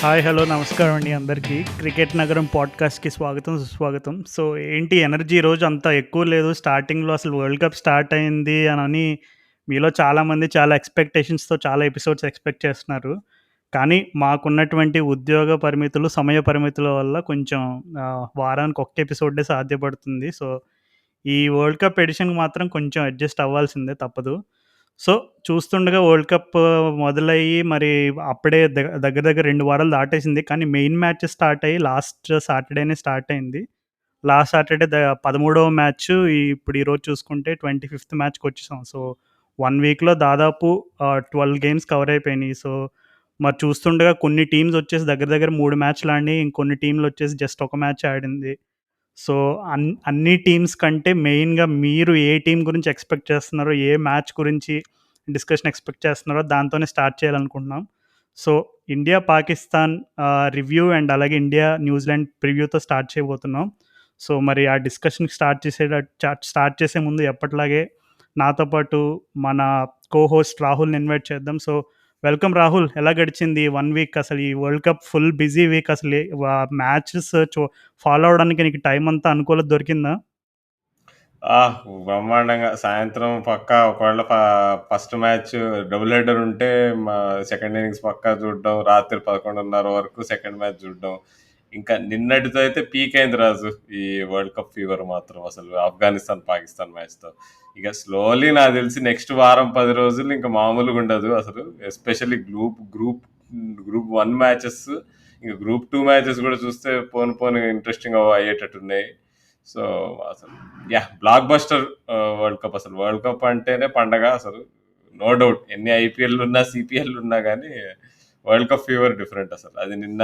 Hi, hello, నమస్కారం అండి అందరికీ. క్రికెట్ నగరం పాడ్కాస్ట్‌కి స్వాగతం, సుస్వాగతం. సో, ఏంటి ఎనర్జీ ఈరోజు అంత ఎక్కువ లేదు. స్టార్టింగ్‌లో అసలు వరల్డ్ కప్ స్టార్ట్ అయింది అనని మీలో చాలామంది చాలా ఎక్స్‌పెక్టేషన్స్‌తో చాలా ఎపిసోడ్స్ ఎక్స్‌పెక్ట్ చేస్తున్నారు. కానీ మాకున్నటువంటి ఉద్యోగ పరిమితులు, సమయ పరిమితుల వల్ల కొంచెం వారానికి ఒక్క ఎపిసోడే సాధ్యపడుతుంది. సో, ఈ వరల్డ్ కప్ ఎడిషన్‌కి మాత్రం కొంచెం అడ్జస్ట్ అవ్వాల్సిందే తప్పదు. సో, చూస్తుండగా వరల్డ్ కప్ మొదలయ్యి మరి అప్పుడే దగ్గర దగ్గర 2 వారాలు దాటేసింది. కానీ మెయిన్ మ్యాచ్ స్టార్ట్ అయ్యి లాస్ట్ సాటర్‌డేనే స్టార్ట్ అయింది. లాస్ట్ సాటర్‌డే 13వ మ్యాచ్ ఇప్పుడు ఈరోజు చూసుకుంటే 25థ్ మ్యాచ్‌కొచ్చేసాం. సో, 1 వీక్‌లో దాదాపు 12 గేమ్స్ కవర్ అయిపోయినాయి. సో, మరి చూస్తుండగా కొన్ని టీమ్స్ వచ్చేసి దగ్గర దగ్గర 3 మ్యాచ్‌లు ఆడినాయి. ఇంకొన్ని టీమ్‌లొచ్చేసి జస్ట్ ఒక మ్యాచ్ ఆడింది. సో, అన్ని టీమ్స్ కంటే మెయిన్‌గా మీరు ఏ టీమ్ గురించి ఎక్స్‌పెక్ట్ చేస్తున్నారో, ఏ మ్యాచ్ గురించి డిస్కషన్ ఎక్స్‌పెక్ట్ చేస్తున్నారో దాంతోనే స్టార్ట్ చేయాలనుకుంటున్నాం. So, India, Pakistan review and అలాగే ఇండియా, న్యూజిలాండ్ ప్రివ్యూతో స్టార్ట్ చేయబోతున్నాం. సో, మరి ఆ డిస్కషన్‌కి స్టార్ట్ చేసే ముందు ఎప్పటిలాగే నాతో పాటు మన హోస్ట్ రాహుల్‌ని ఇన్వైట్ చేద్దాం. So, welcome Rahul. ఎలా గడిచింది 1 వీక్? అసలు ఈ world cup full busy week. అసలు మ్యాచెస్ ఫాలో అవ్వడానికి నీకు టైం అంతా అనుకూలత దొరికిందా? ఆ! బ్రహ్మాండంగా. సాయంత్రం పక్కా ఒకవేళ ఫస్ట్ మ్యాచ్ డబుల్ హెడర్ ఉంటే మా సెకండ్ ఇన్నింగ్స్ పక్కా చూడడం. రాత్రి 11:30 వరకు సెకండ్ మ్యాచ్ చూడడం. ఇంకా నిన్నటితో అయితే పీక్ అయింది రాజు. ఈ వరల్డ్ కప్ ఫీవర్ మాత్రం అసలు ఆఫ్ఘనిస్తాన్, పాకిస్తాన్ మ్యాచ్‌తో. ఇక స్లోలీ నాకు తెలిసి నెక్స్ట్ వారం 10 రోజులు ఇంకా మామూలుగా ఉండదు అసలు. ఎస్పెషల్లీ గ్రూప్ 1 మ్యాచెస్, ఇంక గ్రూప్ 2 మ్యాచెస్ కూడా చూస్తే పోను పోను ఇంట్రెస్టింగ్ అయ్యేటట్టున్నాయి. సో, అసలు బ్లాక్ బస్టర్ వరల్డ్ కప్ అసలు. వరల్డ్ కప్ అంటేనే పండగ అసలు. No doubt. ఎన్ని ఐపీఎల్ ఉన్నా, సీపీఎల్ ఉన్నా గానీ వరల్డ్ కప్ ఫీవర్ డిఫరెంట్ అసలు. అది నిన్న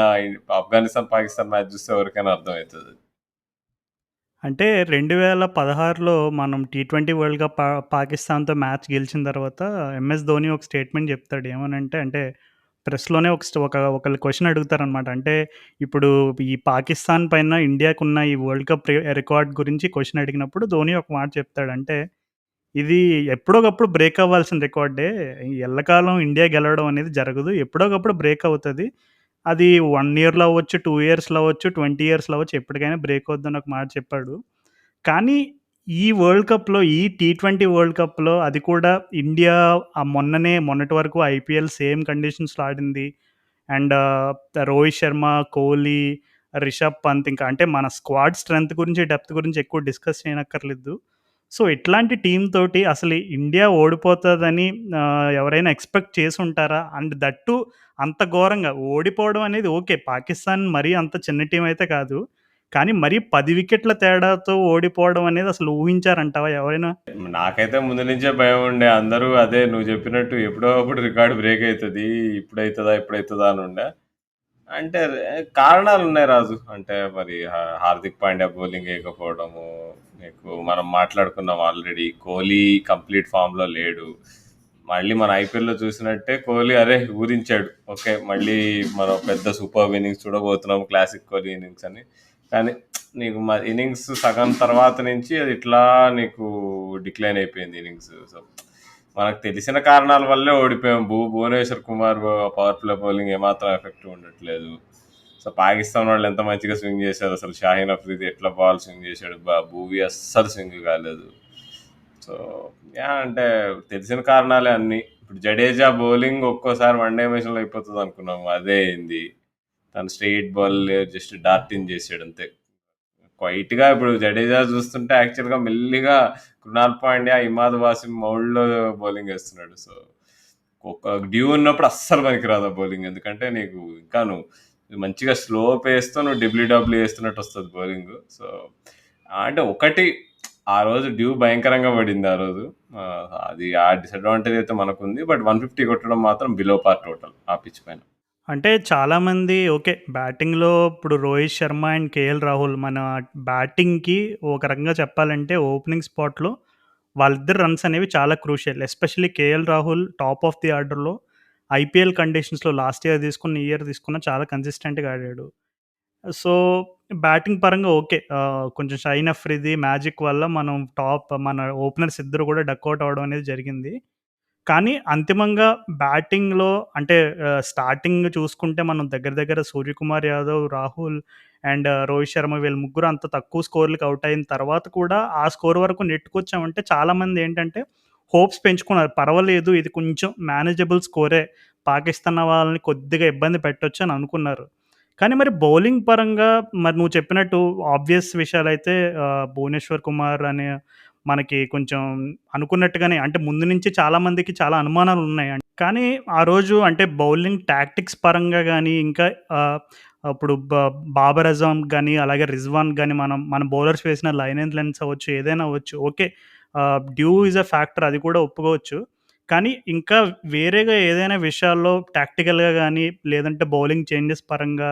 ఆఫ్ఘనిస్తాన్, పాకిస్తాన్ మ్యాచ్ చూస్తే ఎవరికైనా అర్థమవుతది. అంటే 2016లో మనం టీ20 వరల్డ్ కప్ పాకిస్తాన్‌తో మ్యాచ్ గెలిచిన తర్వాత ఎంఎస్ ధోని ఒక స్టేట్మెంట్ చెప్తాడు. ఏమనంటే అంటే ప్రెస్‌లోనే ఒకళ్ళు క్వెషన్ అడుగుతారనమాట. అంటే ఇప్పుడు ఈ పాకిస్తాన్ పైన ఇండియాకున్న ఈ వరల్డ్ కప్ రికార్డ్ గురించి క్వెషన్ అడిగినప్పుడు ధోని ఒక మాట చెప్తాడు. అంటే ఇది ఎప్పుడోకప్పుడు బ్రేక్ అవ్వాల్సిన రికార్డే. ఎల్లకాలం ఇండియా గెలవడం అనేది జరగదు. ఎప్పుడోకప్పుడు బ్రేక్ అవుతది. అది 1 ఇయర్‌లో అవ్వచ్చు, 2 ఇయర్స్‌లో అవ్వచ్చు, 20 ఇయర్స్‌లో అవ్వచ్చు. ఎప్పటికైనా బ్రేక్ అవుద్దని ఒక మాట చెప్పాడు. కానీ ఈ వరల్డ్ కప్‌లో, ఈ టీ20 వరల్డ్ కప్‌లో అది కూడా ఇండియా మొన్నటి వరకు ఐపీఎల్ సేమ్ కండిషన్స్‌లో ఆడింది. అండ్ రోహిత్ శర్మ, కోహ్లీ, రిషబ్ పంత్ ఇంకా అంటే మన స్క్వాడ్ స్ట్రెంత్ గురించి, డెప్త్ గురించి ఎక్కువ డిస్కస్ చేయనక్కర్లేదు. సో, ఇట్లాంటి టీమ్ తోటి అసలు ఇండియా ఓడిపోతదని ఎవరైనా ఎక్స్‌పెక్ట్ చేసుంటారా? అండ్ దట్ టూ అంత ఘోరంగా ఓడిపోవడం అనేది ఓకే. పాకిస్తాన్ మరీ అంత చిన్న టీమ్ అయితే కాదు. కానీ మరీ 10 వికెట్ల తేడాతో ఓడిపోవడం అనేది అసలు ఊహించారంటావా ఎవరైనా? నాకైతే ముందు నుంచే భయం ఉండే. అందరూ అదే నువ్వు చెప్పినట్టు ఎప్పుడో అప్పుడు రికార్డ్ బ్రేక్ అయితది. ఇప్పుడైతదా అని ఉండే. అంటే కారణాలున్నాయి రాజు. అంటే మరి హార్దిక్ పాండ్యా బౌలింగ్ ఏయకపోవడము, నీకు మనం మాట్లాడుకున్నాం ఆల్రెడీ. కోహ్లీ కంప్లీట్ ఫామ్‌లో లేడు. మళ్ళీ మన ఐపీఎల్‌లో చూసినట్టే కోహ్లీ ఊరించాడు. ఓకే. మళ్ళీ మనం పెద్ద సూపర్బ్ ఇన్నింగ్స్ చూడబోతున్నాం క్లాసిక్ కోహ్లీ ఇన్నింగ్స్ అని. కానీ నీకు ఇన్నింగ్స్ సగం తర్వాత నుంచి అది ఇట్లా నీకు డిక్లైన్ అయిపోయింది ఇన్నింగ్స్. సో, మనకు తెలిసిన కారణాల వల్లే ఓడిపోయాం. Bhuvneshwar Kumar power play bowling ఏమాత్రం ఎఫెక్టివ్ ఉండట్లేదు. సో, పాకిస్తాన్ వాళ్ళు ఎంత మంచిగా స్వింగ్ చేశారు అసలు. షాహీన్ అఫ్రిది ఎట్లా బాల్ స్వింగ్ చేశాడు. భువీ అస్సలు స్వింగ్ కాలేదు. సో, అంటే తెలిసిన కారణాలే అన్నీ. ఇప్పుడు జడేజా బౌలింగ్ ఒక్కోసారి వన్ డైమెన్షన్‌లో అయిపోతది అనుకున్నాము. అదే అయింది. తను స్ట్రెయిట్ బాల్ జస్ట్ డార్టిన్ చేసాడు అంతే. క్వైట్‌గా ఇప్పుడు జడేజా చూస్తుంటే యాక్చువల్‌గా మెల్లిగా కృణాల్ పాండ్యా, ఇమాద్ వాసిం మౌల్డ్‌లో బౌలింగ్ ఏస్తున్నాడు. సో, ఒక డ్యూ ఉన్నప్పుడు అస్సలు పనికిరాదు ఆ బౌలింగ్. ఎందుకంటే నీకు ఇంకా నువ్వు మంచిగా స్లో పేస్‌తో నువ్వు డబ్ల్యూడబ్ల్యూ ఏస్తున్నట్టు వస్తది బౌలింగు. సో, అంటే ఒకటి ఆ రోజు డ్యూ భయంకరంగా పడింది ఆ రోజు. అది ఆ డిసడ్వాంటేజ్ అయితే మనకుంది. బట్ 150 కొట్టడం మాత్రం బిలో పార్ టోటల్ ఆ పిచ్ పైన. అంటే చాలామంది ఓకే. బ్యాటింగ్‌లో ఇప్పుడు రోహిత్ శర్మ అండ్ కేఎల్ రాహుల్ మన బ్యాటింగ్‌కి ఒక రకంగా చెప్పాలంటే ఓపెనింగ్ స్పాట్‌లో వాళ్ళిద్దరి రన్స్ అనేవి చాలా crucial. Especially KL Rahul top of the ఆర్డర్‌లో ఐపీఎల్ కండిషన్స్‌లో లాస్ట్ ఇయర్ తీసుకున్న, ఈ ఇయర్ తీసుకున్న చాలా కన్సిస్టెంట్‌గా ఆడాడు. సో, బ్యాటింగ్ పరంగా ఓకే. కొంచెం షైన్ అఫ్రిది మ్యాజిక్ వల్ల మన ఓపెనర్స్ ఇద్దరు కూడా డకౌట్ అవ్వడం అనేది జరిగింది. కానీ అంతిమంగా బ్యాటింగ్‌లో అంటే స్టార్టింగ్ చూసుకుంటే మనం దగ్గర దగ్గర 'సూర్యకుమార్ యాదవ్', 'రాహుల్' అండ్ 'రోహిత్ శర్మ' వీళ్ళు ముగ్గురు అంత తక్కువ స్కోర్‌లకి ఔట్ అయిన తర్వాత కూడా ఆ స్కోర్ వరకు నెట్టుకొచ్చామంటే చాలామంది ఏంటంటే హోప్స్ పెంచుకున్నారు. పర్వాలేదు ఇది కొంచెం మేనేజబుల్ స్కోరే. పాకిస్తాన్ వాళ్ళని కొద్దిగా ఇబ్బంది పెట్టొచ్చు అని అనుకున్నారు. కానీ మరి బౌలింగ్ పరంగా మరి నువ్వు చెప్పినట్టు ఆబ్వియస్ విషయాలైతే 'భువనేశ్వర్ కుమార్' అనే మనకి కొంచెం అనుకున్నట్టుగానే అంటే ముందు నుంచి చాలా మందికి చాలా అనుమానాలున్నాయి. కానీ ఆ రోజు అంటే బౌలింగ్ టాక్టిక్స్ పరంగా గానీ, ఇంకా ఆహ్, ఇప్పుడు 'బాబర్ అజామ్' గానీ, అలాగే 'రిజ్వాన్' గానీ మన బౌలర్స్ వేసిన లైన్ అండ్ లెంగ్త్స్ అవ్వచ్చు, ఏదైనా అవ్వచ్చు. Okay. Due is a factor అది కూడా ఒప్పుకోవచ్చు. కానీ ఇంకా వేరేగా ఏదైనా విషయాల్లో టాక్టికల్‌గా గానీ, లేదంటే బౌలింగ్ చేంజెస్ పరంగా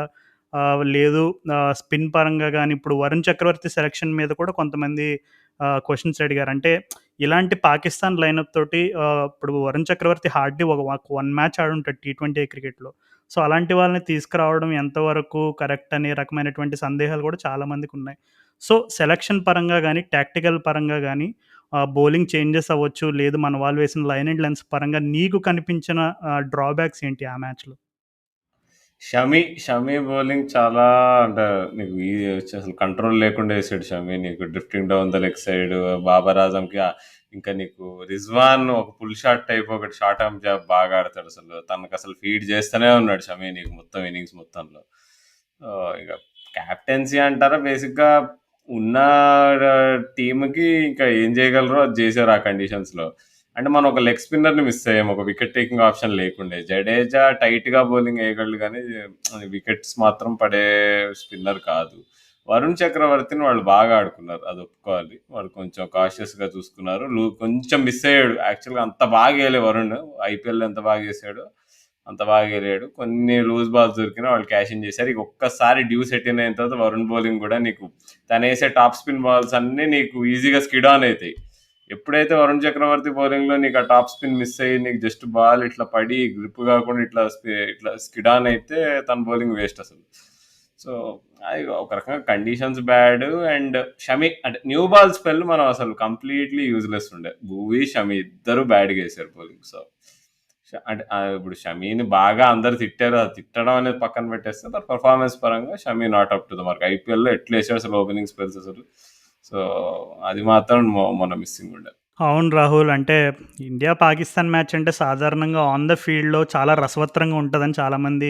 లేదు స్పిన్ పరంగా గానీ, ఇప్పుడు 'వరుణ్ చక్రవర్తి' సెలక్షన్ మీద కూడా కొంతమంది క్వెషన్స్ అడిగారు. అంటే ఇలాంటి పాకిస్తాన్ లైనప్ తోటి ఇప్పుడు 'వరుణ్ చక్రవర్తి' హార్డ్‌లీ ఒక 1 మ్యాచ్ ఆడుంటాడు టీ20 క్రికెట్‌లో. సో, అలాంటి వాళ్ళని తీసుకురావడం ఎంతవరకు కరెక్ట్ అనే రకమైనటువంటి సందేహాలు కూడా చాలా మందికున్నాయి. సో, సెలక్షన్ పరంగా గానీ, టాక్టికల్ పరంగా గానీ, బౌలింగ్ చేంజెస్ అవ్వచ్చు, లేదు మన వాళ్ళు వేసిన లైన్ అండ్ లెన్స్ పరంగా నీకు కనిపించిన డ్రాబ్యాక్స్ ఏంటి ఆ మ్యాచ్‌లో? షమి బౌలింగ్ చాలా అంటే నీకు అసలు కంట్రోల్ లేకుండా వేసాడు షమి. నీకు drifting down the leg side, Babar ఆజంకి ఇంకా నీకు రిజ్వాన్ ఒక పుల్ షాట్ టైప్ ఒకటి షార్ట్ ఆర్మ్ జాబ్ బాగా ఆడతాడు. అసలు తనకు అసలు ఫీడ్ చేస్తూనే ఉన్నాడు షమి నీకు మొత్తం ఇన్నింగ్స్ మొత్తంలో. ఇక క్యాప్టెన్సీ అంటారా, బేసిక్గా ఉన్న టీంకి ఇంకా ఏం చేయగలరో అది చేశారు ఆ కండిషన్స్లో. అంటే మనం ఒక లెగ్ స్పిన్నర్ని మిస్ అయ్యాం, ఒక వికెట్ టేకింగ్ ఆప్షన్ లేకుండే. జడేజా టైట్గా బౌలింగ్ వేయగలడు కానీ వికెట్స్ మాత్రం పడే స్పిన్నర్ కాదు. వరుణ్ చక్రవర్తిని వాళ్ళు బాగా ఆడుకున్నారు, అది ఒప్పుకోవాలి. వాళ్ళు కొంచెం కాషియస్గా చూసుకున్నారు. కొంచెం మిస్ అయ్యాడు యాక్చువల్గా. అంత బాగా వేయలే వరుణ్, ఐపీఎల్ ఎంత బాగా వేసాడు అంత బాగా వేయలేడు. కొన్ని లూజ్ బాల్స్ దొరికినా వాళ్ళు క్యాష్ ఇన్ చేశారు. ఇక ఒక్కసారి డ్యూ సెట్ ఇన్ అయిన తర్వాత వరుణ్ బౌలింగ్ కూడా నీకు తను వేసే టాప్ స్పిన్ బాల్స్ అన్నీ నీకు ఈజీగా స్కిడ్ ఆన్ అవుతాయి. ఎప్పుడైతే వరుణ్ చక్రవర్తి బౌలింగ్లో నీకు ఆ టాప్ స్పిన్ మిస్ అయ్యి నీకు జస్ట్ బాల్ ఇట్లా పడి గ్రిప్ కాకుండా ఇట్లా స్కిడ్ ఆన్ అయితే తన బౌలింగ్ వేస్ట్ అసలు. సో అది ఒక రకంగా కండిషన్స్ బ్యాడ్. అండ్ షమి అంటే న్యూ బాల్ స్పెల్ మనం అసలు కంప్లీట్లీ యూజ్లెస్ ఉండే. భూవి షమి ఇద్దరు బ్యాడ్గా వేసారు బౌలింగ్. సో అంటే ఇప్పుడు షమీని బాగా అందరు తిట్టారు. అది తిట్టడం అనేది పక్కన పెట్టేస్తే తన పర్ఫార్మెన్స్ పరంగా Shami not up to the mark. ఐపీఎల్లో ఎట్లా వేసాడు అసలు ఓపెనింగ్ స్పెల్స్ అసలు. సో అది మాత్రం మొన్న మిస్సింగ్ ఉండే. అవును రాహుల్. అంటే ఇండియా, పాకిస్తాన్ మ్యాచ్ అంటే సాధారణంగా ఆన్ ద ఫీల్డ్‌లో చాలా రసవత్తరంగా ఉంటదని చాలామంది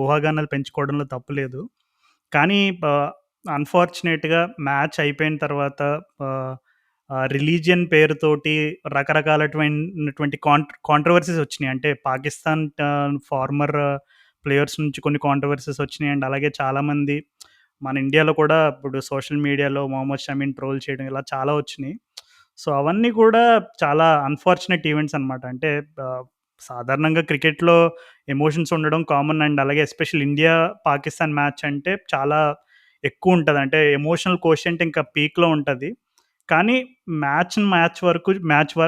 ఊహాగానాలు పెంచుకోవడంలో తప్పు లేదు. కానీ అన్‌ఫార్చునేట్‌గా మ్యాచ్ అయిపోయిన తర్వాత ఆహ్, రిలీజియన్ పేరుతోటి రకరకాలటువంటి కాంట్రోవర్సీస్ వచ్చినియి. అంటే పాకిస్తాన్ ఫార్మర్ ప్లేయర్స్ నుంచి కొన్ని కాంట్రోవర్సీస్ వచ్చినియి. అండ్ అలాగే చాలామంది మన ఇండియాలో కూడా ఇప్పుడు సోషల్ మీడియాలో మొహమ్మద్ షమీని ట్రోల్ చేయడం ఇలా చాలా వచ్చినియి. సో, అవన్నీ కూడా చాలా అన్‌ఫార్చునేట్ ఈవెంట్స్ అనమాట. అంటే ఆహ్, సాధారణంగా క్రికెట్‌లో ఎమోషన్స్ ఉండడం కామన్. అండ్ అలాగే ఎస్పెషల్లీ ఇండియా, పాకిస్తాన్ మ్యాచ్ అంటే చాలా ఎక్కువుంటది. అంటే ఎమోషనల్ కోషెంట్ ఇంకా పీక్‌లో ఉంటది. కానీ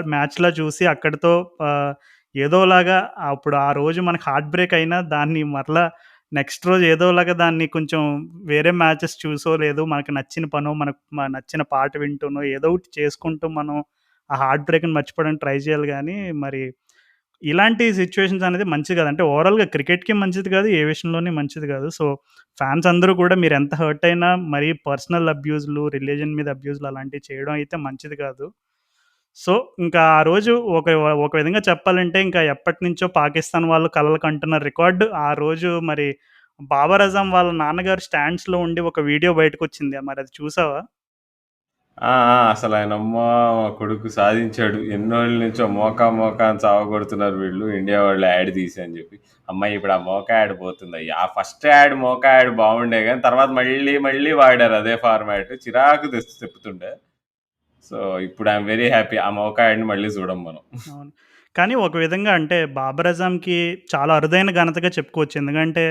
మ్యాచ్‌లా చూసి అక్కడితో ఆహ్, ఏదోలాగా అప్పుడు ఆ రోజు మనకు హార్ట్ బ్రేక్ అయినా దాన్ని మరలా నెక్స్ట్ రోజు ఏదోలాగా దాన్ని కొంచెం వేరే మ్యాచెస్ చూసో, లేదు మనకు నచ్చిన పనో, మనకు నచ్చిన పాట వింటూనో, ఏదో ఒకటి చేసుకుంటూ మనం ఆ హార్ట్ బ్రేక్‌ని మర్చిపోవడానికి ట్రై చేయాలి గానీ, మరి ఇలాంటి సిట్యుయేషన్స్ అనేది మంచిది కాదు. అంటే ఓవరాల్‌గా క్రికెట్‌కి మంచిది కాదు, ఏ విషయంలోని మంచిది కాదు. సో, ఫ్యాన్స్ అందరూ కూడా మీరెంత హర్ట్ అయినా మరీ పర్సనల్ అబ్యూజ్‌లు, రిలిజియన్ మీద అబ్యూజ్‌లు అలాంటివి చేయడం అయితే మంచిది కాదు. సో, ఇంకా ఆ రోజు ఒక విధంగా చెప్పాలంటే ఇంకా ఎప్పటినుంచో పాకిస్తాన్ వాళ్ళు కలలు కంటున్న రికార్డ్ ఆ రోజు మరి 'బాబర్ అజమ్' వాళ్ళ నాన్నగారు స్టాండ్స్‌లో ఉండి ఒక వీడియో బయటకొచ్చింది. మరది చూసావా? అసలు ఆయన అమ్మ మా కొడుకు సాధించాడు. ఎన్నోళ్ళ నుంచో మోకా మోకా అని చావగొడుతున్నారు వీళ్ళు, ఇండియా వాళ్ళు యాడ్ తీసి అని చెప్పి. అమ్మాయి ఇప్పుడు ఆ మోకా యాడ్ పోతుందయ్యా. ఆ ఫస్ట్ యాడ్ మోకా యాడ్ బాగుండే కానీ తర్వాత మళ్ళీ మళ్ళీ వాడారు అదే ఫార్మాట్. చిరాకు తిప్పుతుండే. సో ఇప్పుడు ఐఎమ్ వెరీ హ్యాపీ ఆ మోకా యాడ్ని మళ్ళీ చూడం మనం. అవును. కానీ ఒక విధంగా అంటే 'బాబర్ అజమ్‌కి' చాలా అరుదైన ఘనతగా చెప్పుకోవచ్చు. ఎందుకంటే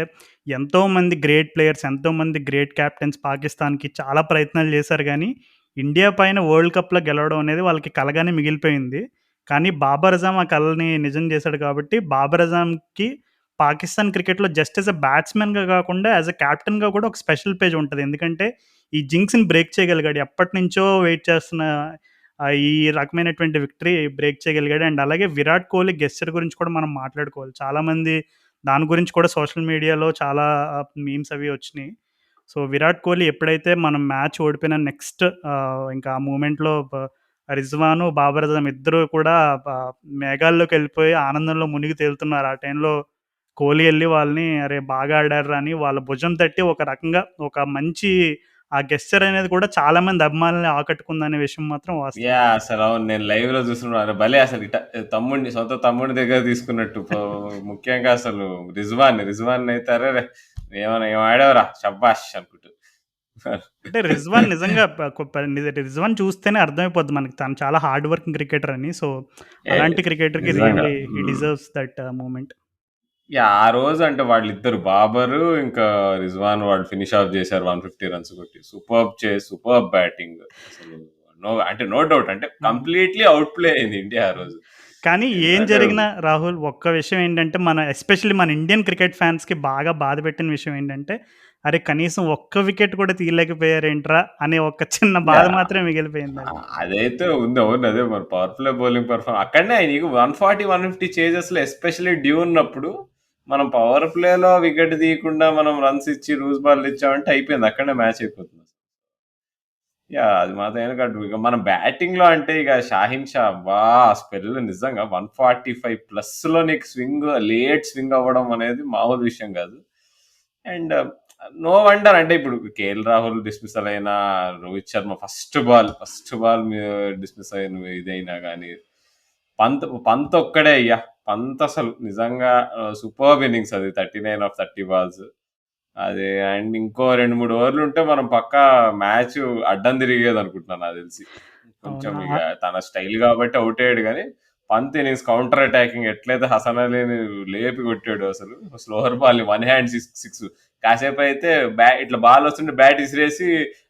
ఎంతోమంది గ్రేట్ ప్లేయర్స్, ఎంతోమంది గ్రేట్ కెప్టెన్స్ పాకిస్తాన్‌కి చాలా ప్రయత్నాలు చేశారు గానీ, ఇండియా పైన వరల్డ్ కప్‌లో గెలవడం అనేది వాళ్ళకి కలగానే మిగిలిపోయింది. కానీ 'బాబర్ అజమ్' ఆ కలని నిజం చేశాడు కాబట్టి 'బాబర్ అజమ్‌కి' పాకిస్తాన్ క్రికెట్‌లో జస్ట్ యాస్ ఎ బ్యాట్స్‌మన్‌గా కాకుండా యాస్ ఎ కెప్టెన్‌గా కూడా ఒక స్పెషల్ పేజ్ ఉంటది. ఎందుకంటే ఈ జింక్స్‌ని బ్రేక్ చేయగలిగాడు. ఎప్పటినుంచో వెయిట్ చేస్తున్న ఈ రకమైనటువంటి విక్టరీ బ్రేక్ చేయగలిగాడు. అండ్ అలాగే విరాట్ కోహ్లీ గెస్చర్ గురించి కూడా మనం మాట్లాడుకోవాలి. చాలామంది దాని గురించి కూడా సోషల్ మీడియాలో చాలా మీమ్స్ అవి వచ్చినాయి. సో, విరాట్ కోహ్లీ ఎప్పుడైతే మనం మ్యాచ్ ఓడిపోయిన నెక్స్ట్ ఇంకా ఆ మూమెంట్‌లో రిజ్వాను, బాబర్ అజమ్ ఇద్దరు కూడా ప మేఘాల్లోకెళ్ళిపోయి ఆనందంలో మునిగి తేలుతున్నారు. ఆ టైంలో కోహ్లీ ఎళ్లి వాళ్ళని "అరే! బాగా ఆడారురా" అని వాళ్ళ భుజం తట్టి ఒక రకంగా ఒక మంచి ఆ గెస్చర్ అనేది కూడా చాలా మంది అభిమానుల్ని ఆకట్టుకుందనే విషయం మాత్రం వాస్తవం. అసలవును. నేను లైవ్‌లో చూస్తున్నాను. అరే భలే అసలు సొంత తమ్ముడిని దగ్గర తీసుకున్నట్టు ముఖ్యంగా అసలు రిజ్వాన్‌నయితే అరెరే! ఏం ఆడావురా! షబ్బాష్! అనుకుంటూ. అంటే రిజ్వాన్ నిజంగా ప కొ ప రిజ్వాన్ చూస్తేనే అర్థమైపోద్ది మనకి తను చాలా హార్డ్ వర్కింగ్ క్రికెటర్ అని. సో, ఏయ్! అలాంటి క్రికెటర్‌కి నిజంగా. Really he deserves that moment. ఆ రోజు అంటే వాళ్ళిద్దరు బాబరు, ఇంకా రిజ్వాన్ వాళ్ళు ఫినిష్ ఆఫ్ చేశారు 150 రన్స్ కొట్టి. Superb batting. అసలు నో డౌట్ అంటే అవును. కంప్లీట్‌లీ అవుట్ ప్లే అయింది ఇండియా ఆ రోజు. కానీ ఏం ఎందుకంటే జరిగినా రాహుల్ ఒక్క విషయం ఏంటంటే, ఎస్పెషల్లీ మన ఇండియన్ క్రికెట్ ఫ్యాన్స్‌కి బాగా బాధపెట్టిన విషయం ఏంటంటే, అరే! కనీసం ఒక్క వికెట్ కూడా తీయలేకపోయారేంట్రా అనే ఒక చిన్న బాధ యాహ్! మాత్రమే మిగిలిపోయిందది. అదైతే ఉంది. అవును. అదే మరి పవర్ ప్లే బౌలింగ్ అక్కడనే నీకు 140, 150 చేజెస్‌లో ఎస్పెషల్లీ డ్యూ ఉన్నప్పుడు మనం పవర్ ప్లేలో వికెట్ తీయకుండా మనం రన్స్ ఇచ్చి లూజ్ బాల్‌లు ఇచ్చామంటే అయిపోయింది. అక్కడనే మ్యాచ్ అయిపోతుంది. అది మాత్రం ఎందుకంటే ఇక మన బ్యాటింగ్‌లో అంటే ఇక 'షాహీన్ షా' అబ్బా! ఆ స్పెల్ నిజంగా 145 ప్లస్‌లో నీకు లేట్ స్వింగ్ అవ్వడం అనేది మామూలు విషయం కాదు. అండ్ నో వండర్ అంటే ఇప్పుడు 'కేఎల్ రాహుల్' డిస్మిసల్ అయినా, 'Rohit Sharma' first ball dismiss అయిన ఇదైనా గానీ, పంత్ ఒక్కడే అయ్యా! పంత్ అసలు నిజంగా సూపర్బ్ ఇన్నింగ్స్ అది 39 ఆఫ్ 30 బాల్స్. అది అండ్ ఇంకో 2, 3 ఓవర్లుంటే మనం పక్కా మ్యాచ్ అడ్డం తిరిగేదనుకుంటున్నాను నాకు తెలిసి. కొంచెం అవును. ఇగ తన స్టైల్ కాబట్టి ఔట్ అయ్యాడు గానీ, పంత్ ఇన్నింగ్స్ కౌంటర్ అటాకింగ్ ఎట్లయితే హసన్ అలీని లేపి కొట్టాడో అసలు. స్లోవర్ బాల్‌ని వన్ హ్యాండ్ సిక్స్ కాసేపయితే ఇట్లా బాల్ వస్తుంటే బ్యాట్ ఇసిరేసి,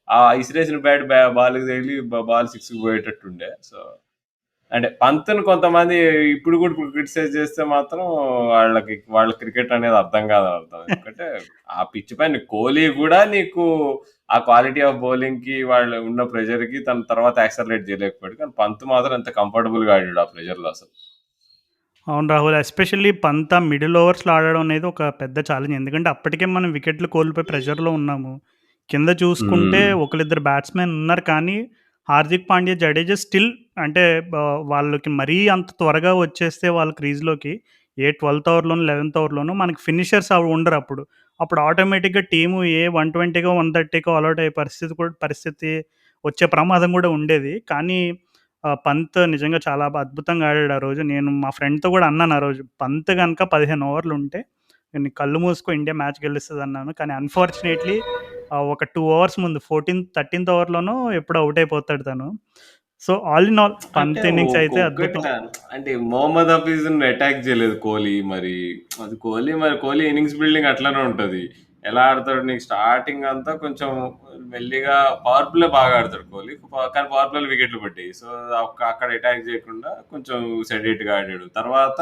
ఆ ఇసిరేసిన బ్యాట్ బాల్‌కి తగిలి బాల్ 6కి పోయేటట్టుండే. సో అంటే పంత్‌ని కొంతమంది ఇప్పుడు కూడా క్రిటిసైజ్ చేస్తే మాత్రం వాళ్ళ క్రికెట్ అనేది అర్థం కాదని అర్థం. ఎందుకంటే ఆ పిచ్ పైన కోహ్లీ కూడా నీకు ఆ క్వాలిటీ ఆఫ్ బౌలింగ్‌కి వాళ్ళు ఉన్న ప్రెషర్‌కి తన తర్వాత యాక్సలరేట్ చేయలేకపోయాడు. కానీ పంత్ మాత్రం ఎంత కంఫర్టబుల్‌గా ఆడాడు ఆ ప్రెషర్‌లో అసలు. అవును రాహుల్. ఎస్పెషల్లీ పంత మిడిల్ ఓవర్స్‌లో ఆడడం అనేది ఒక పెద్ద ఛాలెంజ్. ఎందుకంటే అప్పటికే మనం వికెట్లు కోల్పోయి ప్రెషర్‌లో ఉన్నాము. కింద చూసుకుంటే హ్మ్. ఒకళ్ళిద్దరు బ్యాట్స్‌మెన్ ఉన్నారు. కానీ హార్దిక్ పాండ్యా, జడేజా స్టిల్ అంటే వాళ్ళకి మరీ అంత త్వరగా వచ్చేస్తే వాళ్ళ క్రీజ్‌లోకి 12థ్ ఓవర్‌లోనో, 11థ్ ఓవర్‌లోనో మనకి ఫినిషర్స్ ఉండరప్పుడు. అప్పుడు ఆటోమేటిక్‌గా టీము 120కో, 130కో ఆల్ ఔట్ అయ్యే పరిస్థితి వచ్చే ప్రమాదం కూడా ఉండేది. కానీ పంత్ నిజంగా చాలా అద్భుతంగా ఆడాడు ఆ రోజు. నేను మా ఫ్రెండ్‌తో కూడా అన్నాను ఆ రోజు. పంత్ గనక 15 ఓవర్లుంటే నీ కళ్ళు మూసుకో ఇండియా మ్యాచ్ గెలుస్తదన్నాను. కానీ అన్‌ఫార్చునేట్‌లీ ఒక 2 అవర్స్ ముందు 13థ్ ఓవర్‌లోనో ఎప్పుడో ఔట్ అయిపోతాడు తను. సో, ఆల్ ఇన్ ఆల్ అంటే పంత్ ఇన్నింగ్స్ అయితే ఒక్కొక్కటి అద్భుతం. అంటే మొహమ్మద్ హఫీజ్‌ని అటాక్ చేయలేదు కోహ్లీ. కోహ్లీ ఇన్నింగ్స్ బిల్డింగ్ అట్లనే ఉంటది. ఎలా ఆడతాడు నీకు స్టార్టింగ్ అంతా కొంచెం మెల్లిగా పవర్ ప్లే బాగా ఆడతాడు కోహ్లీ. కానీ పవర్ ప్లేలో వికెట్లు పడ్డాయి. సో, అక్కడ అటాక్ చేయకుండా కొంచెం సెడేట్‌గా ఆడాడు. తర్వాత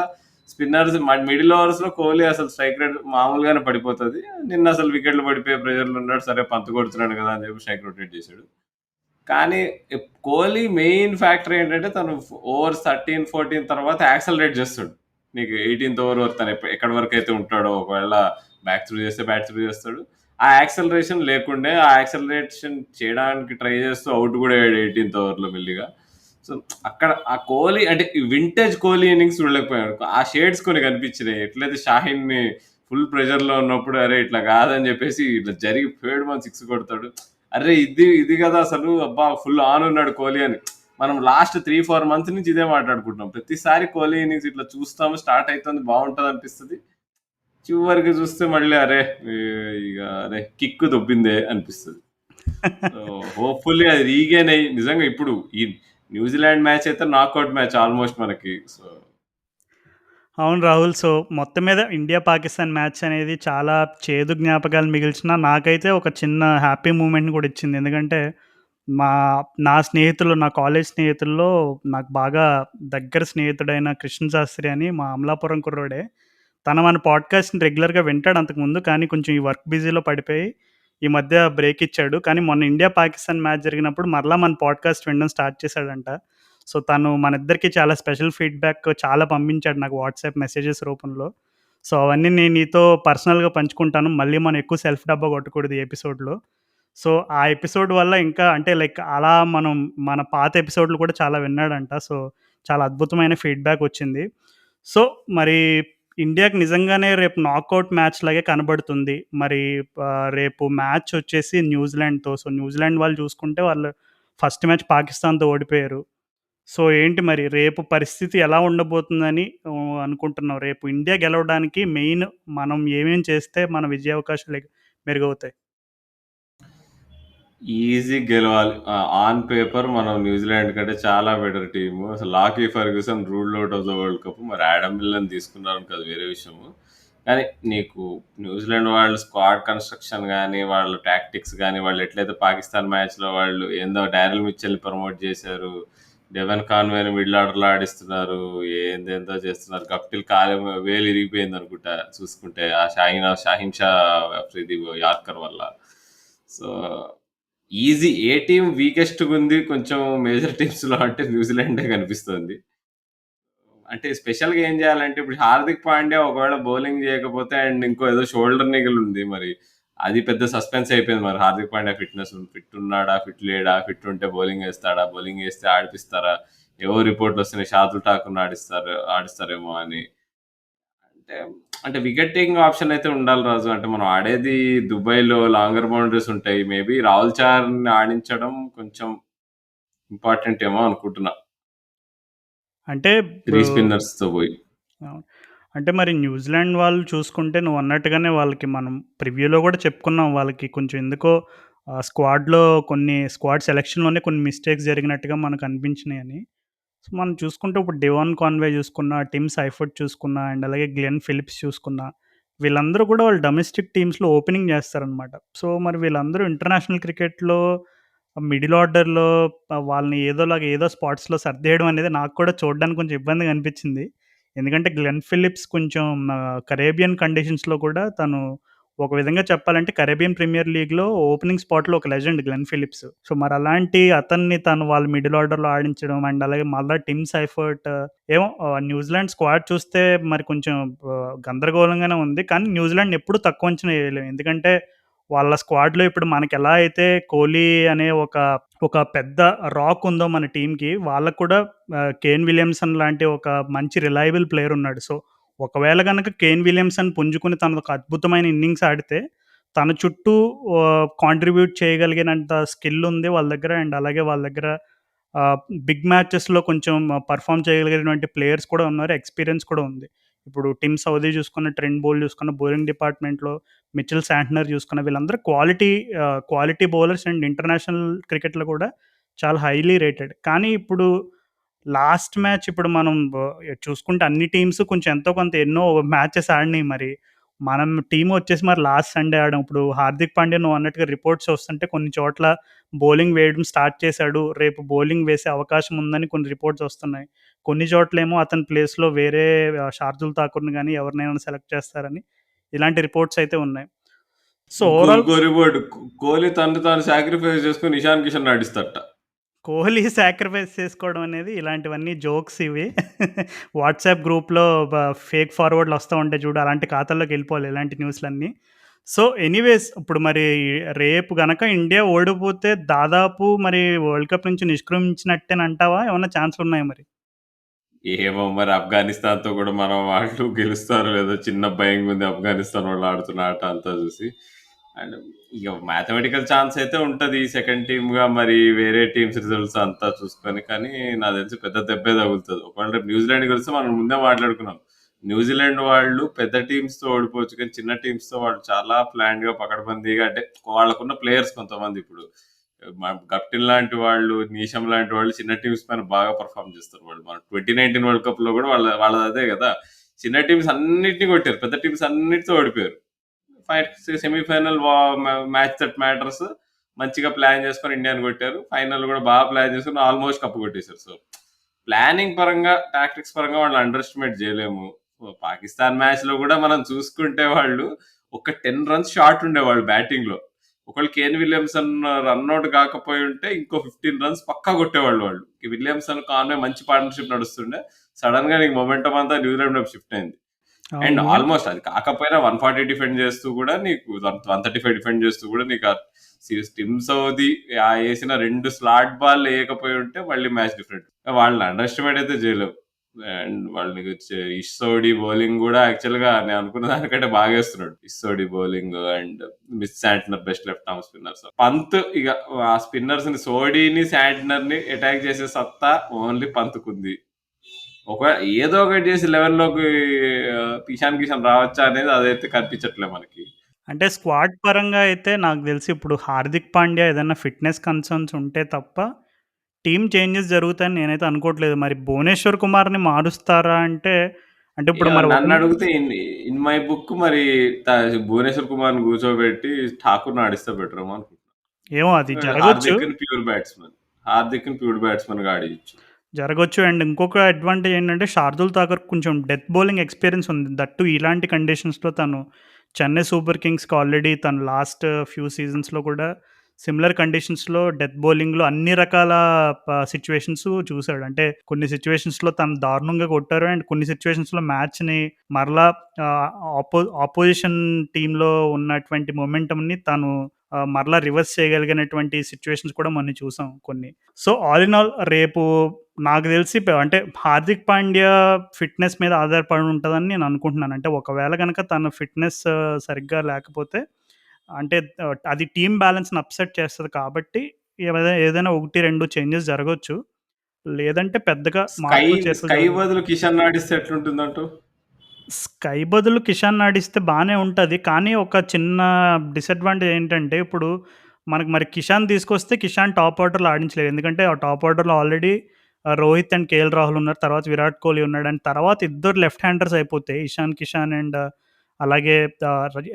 స్పిన్నర్స్ మిడిల్ ఓవర్స్‌లో కోహ్లీ అసలు స్ట్రైక్ రేట్ మామూలుగానే పడిపోతది. నిన్న అసలు వికెట్లు పడిపోయే ప్రెషర్‌లో ఉన్నాడు. సరే పంత్ కొడుతున్నాడు కదా! అని చెప్పి స్ట్రైక్ రొటేట్ చేశాడు. కానీ కోహ్లీ మెయిన్ ఫ్యాక్టర్ ఏంటంటే తను ఓవర్స్ 13, 14 తర్వాత యాక్సలరేట్ చేస్తాడు. నీకు 18థ్ ఓవర్ వరకు తను ఎక్కడి వరకు అయితే ఉంటాడో ఒకవేళ బ్యాక్ త్రూ చేస్తే బ్యాక్ త్రూ చేస్తాడు. ఆ యాక్సలరేషన్ లేకుండే ఆ యాక్సలరేషన్ చేయడానికి ట్రై చేస్తూ అవుట్ కూడా అయ్యాడు 18థ్ ఓవర్‌లో మెల్లిగా. సో, అక్కడ ఆ కోహ్లీ అంటే వింటేజ్ కోహ్లీ ఇన్నింగ్స్ చూడలేకపోయాడు. ఆ షేడ్స్ కొన్ని కనిపించినాయి. ఎట్లయితే షాహీన్‌ని ఫుల్ ప్రెషర్‌లో ఉన్నప్పుడు అరే ఇట్లా కాదని చెప్పేసి ఇట్లా జరిగి ఫేడ్ 6 కొడతాడు. అరే! ఇది గదా అసలు అబ్బా! ఫుల్ ఆన్ ఉన్నాడు కోహ్లీ అని. మనం లాస్ట్ 3, 4 మంత్స్ నుంచి ఇదే మాట్లాడుకుంటున్నాం. ప్రతిసారి కోహ్లీ ఇన్నింగ్స్ ఇట్లా చూస్తాము స్టార్ట్ అయితుంది బావుంటదనిపిస్తది. చివరికి చూస్తే మళ్ళీ అరే! ఈ ఇగ అరే! కిక్ దొబ్బిందే అనిపిస్తది. సో, హోప్‌ఫుల్లీ అది రీగెయిన్ అయ్యి నిజంగా ఇప్పుడు ఈ న్యూజిలాండ్ మ్యాచ్ అయితే నాకౌట్ మ్యాచ్ ఆల్‌మోస్ట్ మనకి. సో అవును రాహుల్. సో, మొత్తం మీద ఇండియా, పాకిస్తాన్ మ్యాచ్ అనేది చాలా చేదు జ్ఞాపకాలు మిగిల్చినా, నాకైతే ఒక చిన్న హ్యాపీ మూమెంట్‌ని కూడా ఇచ్చింది. ఎందుకంటే, మా నా కాలేజ్ స్నేహితుల్లో నాకు బాగా దగ్గర స్నేహితుడైన కృష్ణ శాస్త్రి అని మా అమలాపురం కుర్రోడే. తను మన పాడ్‌కాస్ట్‌ని రెగ్యులర్‌గా వింటాడు అంతకుముందు. కానీ కొంచెం ఈ వర్క్ బిజీలో పడిపోయి, ఈ మధ్య బ్రేక్ ఇచ్చాడు. కానీ మొన్న ఇండియా, పాకిస్తాన్ మ్యాచ్ జరిగినప్పుడు మరలా మన పాడ్‌కాస్ట్ వినడం స్టార్ట్ చేశాడంట. సో, తను మనిద్దరికీ చాలా స్పెషల్ ఫీడ్‌బ్యాక్ చాలా పంపించాడు నాకు వాట్సాప్ మెసేజెస్ రూపంలో. సో, అవన్నీ నేను నీతో పర్సనల్‌గా పంచుకుంటాను. మళ్ళీ మనం ఎక్కువ సెల్ఫ్ డబ్బా కొట్టకూడదు ఈ ఎపిసోడ్‌లో. సో, ఆ ఎపిసోడ్ వల్ల ఇంకా అంటే లైక్ అలా మనం మన పాత ఎపిసోడ్‌లు కూడా చాలా విన్నాడంట. సో, చాలా అద్భుతమైన ఫీడ్‌బ్యాక్ వచ్చింది. సో, మరి ఇండియాకి నిజంగానే రేపు నాకౌట్ మ్యాచ్ లాగే కనబడుతుంది. మరి రేపు మ్యాచ్ వచ్చేసి న్యూజిలాండ్‌తో. సో, న్యూజిలాండ్ వాళ్ళు చూసుకుంటే వాళ్ళు ఫస్ట్ మ్యాచ్ పాకిస్తాన్‌తో ఓడిపోయారు. సో, ఏంటి మరి రేపు పరిస్థితి ఎలా ఉండబోతుందని అనుకుంటున్నావు? రేపు ఇండియా గెలవడానికి మెయిన్ మనం ఏమేం చేస్తే మన విజయావకాశాలు మెరుగవుతాయి? ఈజీగా గెలవాలి. ఆన్ పేపర్ మనం న్యూజిలాండ్ కంటే చాలా బెటర్ టీము. అసలు Lockie Ferguson ruled out of the world cup. మరి యాడమ్ మిల్లర్‌ని తీసుకున్నారనుకో అది వేరే విషయము. కానీ నీకు న్యూజిలాండ్ వాళ్ళు స్క్వాడ్ కన్‌స్ట్రక్షన్ గాని, వాళ్ళ టాక్టిక్స్ గాని, వాళ్ళు ఎట్లయితే పాకిస్తాన్ మ్యాచ్‌లో వాళ్ళు ఏందో డారెల్ మిచెల్‌ని ప్రమోట్ చేశారు. డెవెన్ కాన్వేని మిడిల్ ఆర్డర్‌లో ఆడిస్తున్నారు. ఏందేందో చేస్తున్నారు. గప్టిల్ కాలు వేలు ఇరిగిపోయిందనుకుంటా చూసుకుంటే. ఆ షాహీన్ షా ఇది యార్కర్ వల్ల. సో ఈజీ ఏ టీమ్ వీకెస్ట్‌గుంది కొంచెం మేజర్ టీమ్స్‌లో అంటే న్యూజిలాండే కనిపిస్తుంది. అంటే స్పెషల్‌గా ఏం చేయాలంటే ఇప్పుడు 'హార్దిక్ పాండ్యా' ఒకవేళ బౌలింగ్ చేయకపోతే అండ్ ఇంకో ఏదో షోల్డర్ నిగల్ ఉంది మరి. అది పెద్ద సస్పెన్స్ అయిపోయింది మరి 'హార్దిక్ పాండ్యా' ఫిట్ ఉన్నాడా? ఫిట్ లేడా? ఫిట్ ఉంటే బౌలింగ్ ఏస్తాడా? బౌలింగ్ ఏస్తే ఆడిపిస్తారా? ఏవో రిపోర్ట్‌లొస్తున్నాయి 'షార్దుల్ ఠాకూర్‌ని ఆడిస్తారేమో' అని. అంటే అంటే వికెట్ టేకింగ్ ఆప్షన్ అయితే ఉండాలి రాజు. అంటే మనం ఆడేది దుబాయ్‌లో లాంగర్ బౌండరీస్ ఉంటాయి. మేబీ రాహుల్ చార్‌ని ఆడించడం కొంచెం ఇంపార్టెంట్ ఏమో అనుకుంటున్నా. అంటే 3 స్పిన్నర్స్‌తో పోయి. అవును. అంటే మరి న్యూజిలాండ్ వాళ్ళు చూసుకుంటే నువ్వన్నట్టుగానే వాళ్ళకి మనం ప్రివ్యూలో గూడా చెప్పుకున్నాం. వాళ్ళకి కొంచెం ఎందుకో స్క్వాడ్‌లో స్క్వాడ్ సెలక్షన్‌లోనే కొన్ని మిస్టేక్స్ జరిగినట్టుగా మనకు అనిపించినాయని. సో, మనం చూసుకుంటే ఇప్పుడు డివాన్ కాన్వే చూసుకున్నా, టిమ్ సైఫర్ట్ చూసుకున్నా అండ్ అలాగే గ్లెన్ ఫిలిప్స్ చూసుకున్నా, వీళ్ళందరూ కూడా వాళ్ళు డొమెస్టిక్ టీమ్స్‌లో ఓపెనింగ్ చేస్తారనమాట. సో, మరి వీళ్ళందరూ ఇంటర్నేషనల్ క్రికెట్‌లో మిడిల్ ఆర్డర్‌లో వాళ్ళని ఏదోలాగా ఏదో స్పాట్స్‌లో సర్దేయడం అనేది నాకు కూడా చూడడానికి కొంచెం ఇబ్బందిగా అనిపించింది. ఎందుకంటే గ్లెన్ ఫిలిప్స్ కొంచెం కరేబియన్ కండిషన్స్‌లో కూడా తను ఒక విధంగా చెప్పాలంటే కరేబియన్ ప్రీమియర్ లీగ్‌లో ఓపెనింగ్ స్పాట్‌లో ఒక లెజెండ్ గ్లెన్ ఫిలిప్స్. సో, మరలాంటి అతన్ని తను వాళ్ళ మిడిల్ ఆర్డర్‌లో ఆడించడం అండ్ అలాగే మళ్ళా టిమ్ సైఫర్ట్ ఏమో న్యూజిలాండ్ స్క్వాడ్ చూస్తే మరి కొంచెం గందరగోళంగానే ఉంది. కానీ న్యూజిలాండ్‌ని ఎప్పుడు తక్కువ అంచనా వేయలేం. ఎందుకంటే వాళ్ళ స్క్వాడ్‌లో ఇప్పుడు మనకెలా అయితే కోహ్లీ అనే ఒక పెద్ద రాక్ ఉందో మన టీమ్‌కి, వాళ్ళకి కూడా కేన్ విలియమ్సన్ లాంటి ఒక మంచి రిలయబుల్ ప్లేయర్ ఉన్నాడు. సో, ఒకవేళ గనక కేన్ విలియమ్సన్ పుంజుకుని తనొక అద్భుతమైన ఇన్నింగ్స్ ఆడితే, తన చుట్టూ కాంట్రిబ్యూట్ చేయగలిగినంత స్కిల్ ఉంది వాళ్ళ దగ్గర. అండ్ అలాగే వాళ్ళ దగ్గర ఆహ్, బిగ్ మ్యాచెస్‌లో కొంచెం పెర్ఫార్మ్ చేయగలిగినటువంటి ప్లేయర్స్ కూడా ఉన్నారు. ఎక్స్‌పీరియన్స్ కూడా ఉంది. ఇప్పుడు టిమ్ సౌదీ చూసుకున్న, ట్రెంట్ బౌల్ట్ చూసుకున్న, బౌలింగ్ డిపార్ట్‌మెంట్‌లో మిచెల్ శాంట్నర్ చూసుకున్న వీళ్ళందరూ క్వాలిటీ బౌలర్స్ అండ్ ఇంటర్నేషనల్ క్రికెట్‌లో కూడా చాలా హైలీ రేటెడ్. కానీ ఇప్పుడు లాస్ట్ మ్యాచ్ ఇప్పుడు మనం చూసుకుంటే అన్ని టీమ్స్ కొంచెం ఎంతో కొంత ఎన్నో మ్యాచెస్ ఆడినాయి మరి. మనం టీమ్ వచ్చేసి మరి లాస్ట్ సండే ఆడాం. ఇప్పుడు 'హార్దిక్ పాండ్యా' నువ్వన్నట్టుగా రిపోర్ట్స్ వస్తుంటే కొన్ని చోట్ల బౌలింగ్ వేయడం స్టార్ట్ చేశాడు. రేపు బౌలింగ్ వేసే అవకాశం ఉందని కొన్ని రిపోర్ట్స్ వస్తున్నాయి. కొన్ని చోట్లేమో అతని ప్లేస్‌లో వేరే 'షార్దుల్ ఠాకూర్‌ని' గాని ఎవరినైనా సెలెక్ట్ చేస్తారని ఇలాంటి రిపోర్ట్స్ అయితే ఉన్నాయి. సో, ఓవరాల్ ఇంకో రిపోర్ట్ కోహ్లీ తనను తాను సాక్రిఫైస్ చేసుకొని ఇషాన్ కిషన్ ఆడిస్తట. కోహ్లీ సాక్రిఫైస్ చేసుకోవడం అనేది ఇలాంటివన్నీ జోక్స్ ఇవి. వాట్సాప్ గ్రూప్‌లో ఫేక్ ఫార్వర్డ్‌లు వస్తా ఉంటాయి చూడు. అలాంటి ఖాతాల్లోకి వెళ్ళిపోవాలి ఇలాంటి న్యూస్‌లన్నీ. సో, ఎనీవేస్ ఇప్పుడు మరి రేపు గనక ఇండియా ఓడిపోతే దాదాపు మరి వరల్డ్ కప్ నుంచి నిష్క్రమించినట్టేనంటావా? ఏమన్నా ఛాన్స్‌లున్నాయా మరి? ఏమో మరి ఆఫ్ఘనిస్తాన్‌తో కూడా మనం వాళ్ళు గెలుస్తారో లేదో చిన్న భయంగుంది ఆఫ్ఘనిస్తాన్ వాళ్ళు ఆడుతున్న ఆట అంతా చూసి. అండ్ ఇక మ్యాథమెటికల్ ఛాన్స్ అయితే ఉంటది. సెకండ్ టీమ్‌గా మరి వేరే టీమ్స్ రిజల్ట్స్ అంతా చూసుకొని. కానీ నాకు తెలిసి పెద్ద దెబ్బే తగులుతది. ఒకవేళ రేపు న్యూజిలాండ్ గెలిస్తే మనం ముందే మాట్లాడుకున్నాం. న్యూజిలాండ్ వాళ్ళు పెద్ద టీమ్స్‌తో ఓడిపోవచ్చు. కానీ చిన్న టీమ్స్‌తో వాళ్ళు చాలా ప్లాన్డ్‌గా పకడ్బందీగా అంటే వాళ్ళకున్న ప్లేయర్స్ కొంతమంది ఇప్పుడు గప్టిల్ లాంటి వాళ్ళు, నీషం లాంటి వాళ్ళు చిన్న టీమ్స్ పైన బాగా పెర్ఫార్మ్ చేస్తారు వాళ్ళు. మన 2019 వరల్డ్ కప్‌లో కూడా వాళ్ళది అదే కదా! చిన్న టీమ్స్ అన్నిటిని కొట్టారు. పెద్ద టీమ్స్ అన్నిటితో ఓడిపోయారు. సెమీఫైనల్ మ్యాచ్ దట్ మ్యాటర్స్ మంచిగా ప్లాన్ చేసుకొని ఇండియాని కొట్టారు. ఫైనల్ కూడా బాగా ప్లాన్ చేసుకొని ఆల్మోస్ట్ కప్పు కొట్టేశారు. సో, ప్లానింగ్ పరంగా, టాక్టిక్స్ పరంగా వాళ్ళు అండర్ ఎస్టిమేట్ చేయలేము. పాకిస్తాన్ మ్యాచ్‌లో కూడా మనం చూసుకుంటే వాళ్ళు ఒక 10 రన్స్ షార్ట్ ఉండేవాళ్ళు బ్యాటింగ్‌లో. ఒకవేళ కేన్ విలియమ్సన్ రన్ అవుట్ కాకపోయి ఉంటే ఇంకో 15 రన్స్ పక్కా కొట్టేవాళ్ళు వాళ్ళు. విలియమ్సన్ కాన్వే మంచి పార్ట్నర్షిప్ నడుస్తుండే. సడన్ గా నీకు మొమెంటం అంతా న్యూజిలాండ్ వైపు షిఫ్ట్ అయింది. అండ్ అవును. ఆల్మోస్ట్ అది కాకపోయినా 140 డిఫెండ్ చేస్తూ కూడా నీకు 135 డిఫెండ్ చేస్తూ కూడా నీకు టిమ్ సౌదీ వేసిన 2 స్లాట్ బాల్ వేయకపోయి ఉంటే మళ్ళీ మ్యాచ్ డిఫరెంట్. వాళ్ళని అండర్ ఎస్టిమేట్ అయితే చేయలేవు. అండ్ వాళ్ళకి ఇస్సోడి బౌలింగ్ కూడా యాక్చువల్ గా నేను అనుకున్న దానికంటే బాగా వేస్తున్నాడు. Ish Sodhi bowling and Mitch Santner best left arm spinners. Pant ఇక ఆ స్పిన్నర్స్ ని సోడీని శాంట్నర్ ని అటాక్ చేసే సత్తా ఓన్లీ పంత్కుంది. ఒకవేళ ఏదో ఒకటి చేసి 11 లోకి ఇషాన్ కిషన్ రావచ్చా అనేది అదైతే కనిపించట్లేదు మనకి. అంటే స్క్వాడ్ పరంగా అయితే నాకు తెలిసి ఇప్పుడు హార్దిక్ పాండ్యా ఏదైనా ఫిట్‌నెస్ కన్సర్న్స్ ఉంటే తప్ప టీమ్ చేంజెస్ జరుగుతాయని నేనైతే అనుకోవట్లేదు. మరి భువనేశ్వర్ కుమార్‌ని మారుస్తారా అంటే, అంటే ఇక ఇప్పుడు మరి ఒక నన్ను అడిగితే ఇన్ మై బుక్ మరి భువనేశ్వర్ కుమార్ ని కూర్చోబెట్టి ఠాకూర్ ఆడిస్తే బెటర్ ఏమో అనుకుంటున్నాను. ఏమో అది జరగొచ్చు. హార్దిక్ ప్యూర్ బ్యాట్స్మెన్ గా ఆడియచ్చు. జరగొచ్చు. అండ్ ఇంకొక అడ్వాంటేజ్ ఏంటంటే షార్దుల్ ఠాకూర్ కొంచెం డెత్ బౌలింగ్ ఎక్స్‌పీరియన్స్ ఉంది. దట్ టూ ఇలాంటి కండిషన్స్‌లో తను చెన్నై సూపర్ కింగ్స్‌కి ఆల్రెడీ తను లాస్ట్ ఫ్యూ సీజన్స్‌లో కూడా సిమిలర్ కండిషన్స్‌లో డెత్ బౌలింగ్‌లో అన్ని రకాల సిట్యుయేషన్స్ చూసాడు. అంటే కొన్ని సిట్యుయేషన్స్‌లో తను దారుణంగా కొట్టారు. అండ్ కొన్ని సిట్యుయేషన్స్‌లో మ్యాచ్‌ని మరలా ఆహ్, అపోజిషన్ టీమ్‌లో ఉన్నటువంటి మొమెంటమ్‌ని తను మరలా రివర్స్ చేయగలిగినటువంటి సిట్యుయేషన్స్ కూడా మనం చూసాం కొన్ని. సో, ఆల్ ఇన్ ఆల్ రేపు నాకు తెలిసి అంటే హార్దిక్ పాండ్యా ఫిట్‌నెస్ మీద ఆధారపడి ఉంటదని నేను అనుకుంటున్నాను. అంటే ఒకవేళ గనక తన ఫిట్‌నెస్ సరిగ్గా లేకపోతే అంటే అది టీమ్ బ్యాలెన్స్‌ని అప్‌సెట్ చేస్తది కాబట్టి ఏదైనా 1, 2 చేంజెస్ జరగొచ్చు. లేదంటే పెద్దగా స్కై మార్పులు చేర్పులు స్కై జరగవు. బదులు కిషన్ ఆడిస్తే ఎట్లుంటుందంటూ? స్కై బదులు కిషాన్ ఆడిస్తే బానే ఉంటది. కానీ ఒక చిన్న డిసడ్వాంటేజ్ ఏంటంటే, ఇప్పుడు మనకు మరి కిషాన్ తీసుకొస్తే కిషాన్ టాప్ ఆర్డర్‌లో ఆడించలేరు. ఎందుకంటే ఆ టాప్ ఆర్డర్‌లో already Rohit and KL Rahul ఉన్నారు. తర్వాత విరాట్ కోహ్లీ ఉన్నాడు. అండ్ తర్వాత ఇద్దరు లెఫ్ట్ హ్యాండర్స్ అయిపోతే ఇషాన్ కిషాన్ అండ్ అలాగే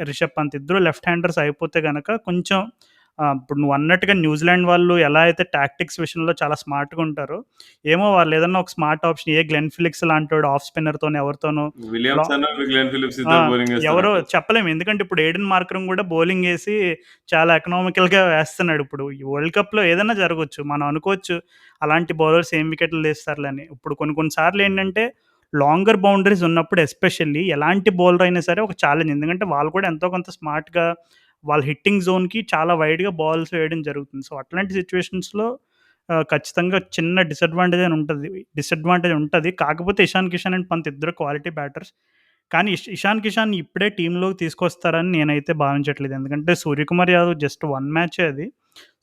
రిషబ్ పంత్ ఇద్దరు లెఫ్ట్ హ్యాండర్స్ అయిపోతే గనక కొంచెం ఇప్పుడు నువ్వన్నట్టుగా న్యూజిలాండ్ వాళ్ళు ఎలా అయితే టాక్టిక్స్ విషయంలో చాలా స్మార్ట్‌గా ఉంటారో, ఏమో వాళ్ళు ఏదన్నా ఒక స్మార్ట్ ఆప్షన్ గ్లెన్ ఫిలిక్స్ లాంటోడు ఆఫ్ స్పిన్నర్‌తోనో ఎవరితోనో లా విలియమ్సన్, గ్లెన్ ఫిలిప్స్ ఆ! ఇద్దరు బౌలింగ్ ఎవరో వేస్తారంటారు. చెప్పలేము. ఎందుకంటే ఇప్పుడు ఏడెన్ మార్కరమ్ గూడా బౌలింగేసి చాలా ఎకనామికల్‌గా వేస్తున్నాడు. ఇప్పుడు ఈ వరల్డ్ కప్‌లో ఏదన్నా జరగొచ్చు. మనం అనుకోవచ్చు అలాంటి బౌలర్స్ ఏం వికెట్లు తీస్తారులే అని. ఇప్పుడు కొన్ని కొన్ని సార్లేంటంటే లాంగర్ బౌండరీస్ ఉన్నప్పుడు ఎస్పెషల్లీ ఎలాంటి బౌలర్ అయినా సరే ఒక ఛాలెంజ్. ఎందుకంటే వాళ్ళు కూడా ఎంతో కొంత స్మార్ట్‌గా వాళ్ళ హిట్టింగ్ జోన్‌కి చాలా వైడ్‌గా బాల్స్ వేయడం జరుగుతుంది. సో, అట్లాంటి సిట్యుయేషన్స్‌లో ఖచ్చితంగా చిన్న డిసడ్వాంటేజ్ ఉంటది. కాకపోతే ఇషాన్ కిషన్ అండ్ పంత్ ఇద్దరు క్వాలిటీ బ్యాటర్స్. కానీ ఇషాన్ కిషాన్ ఇప్పుడే టీమ్‌లోకి తీసుకొస్తారని నేనైతే భావించట్లేదు. ఎందుకంటే సూర్యకుమార్ యాదవ్ జస్ట్ 1 మ్యాచే అది.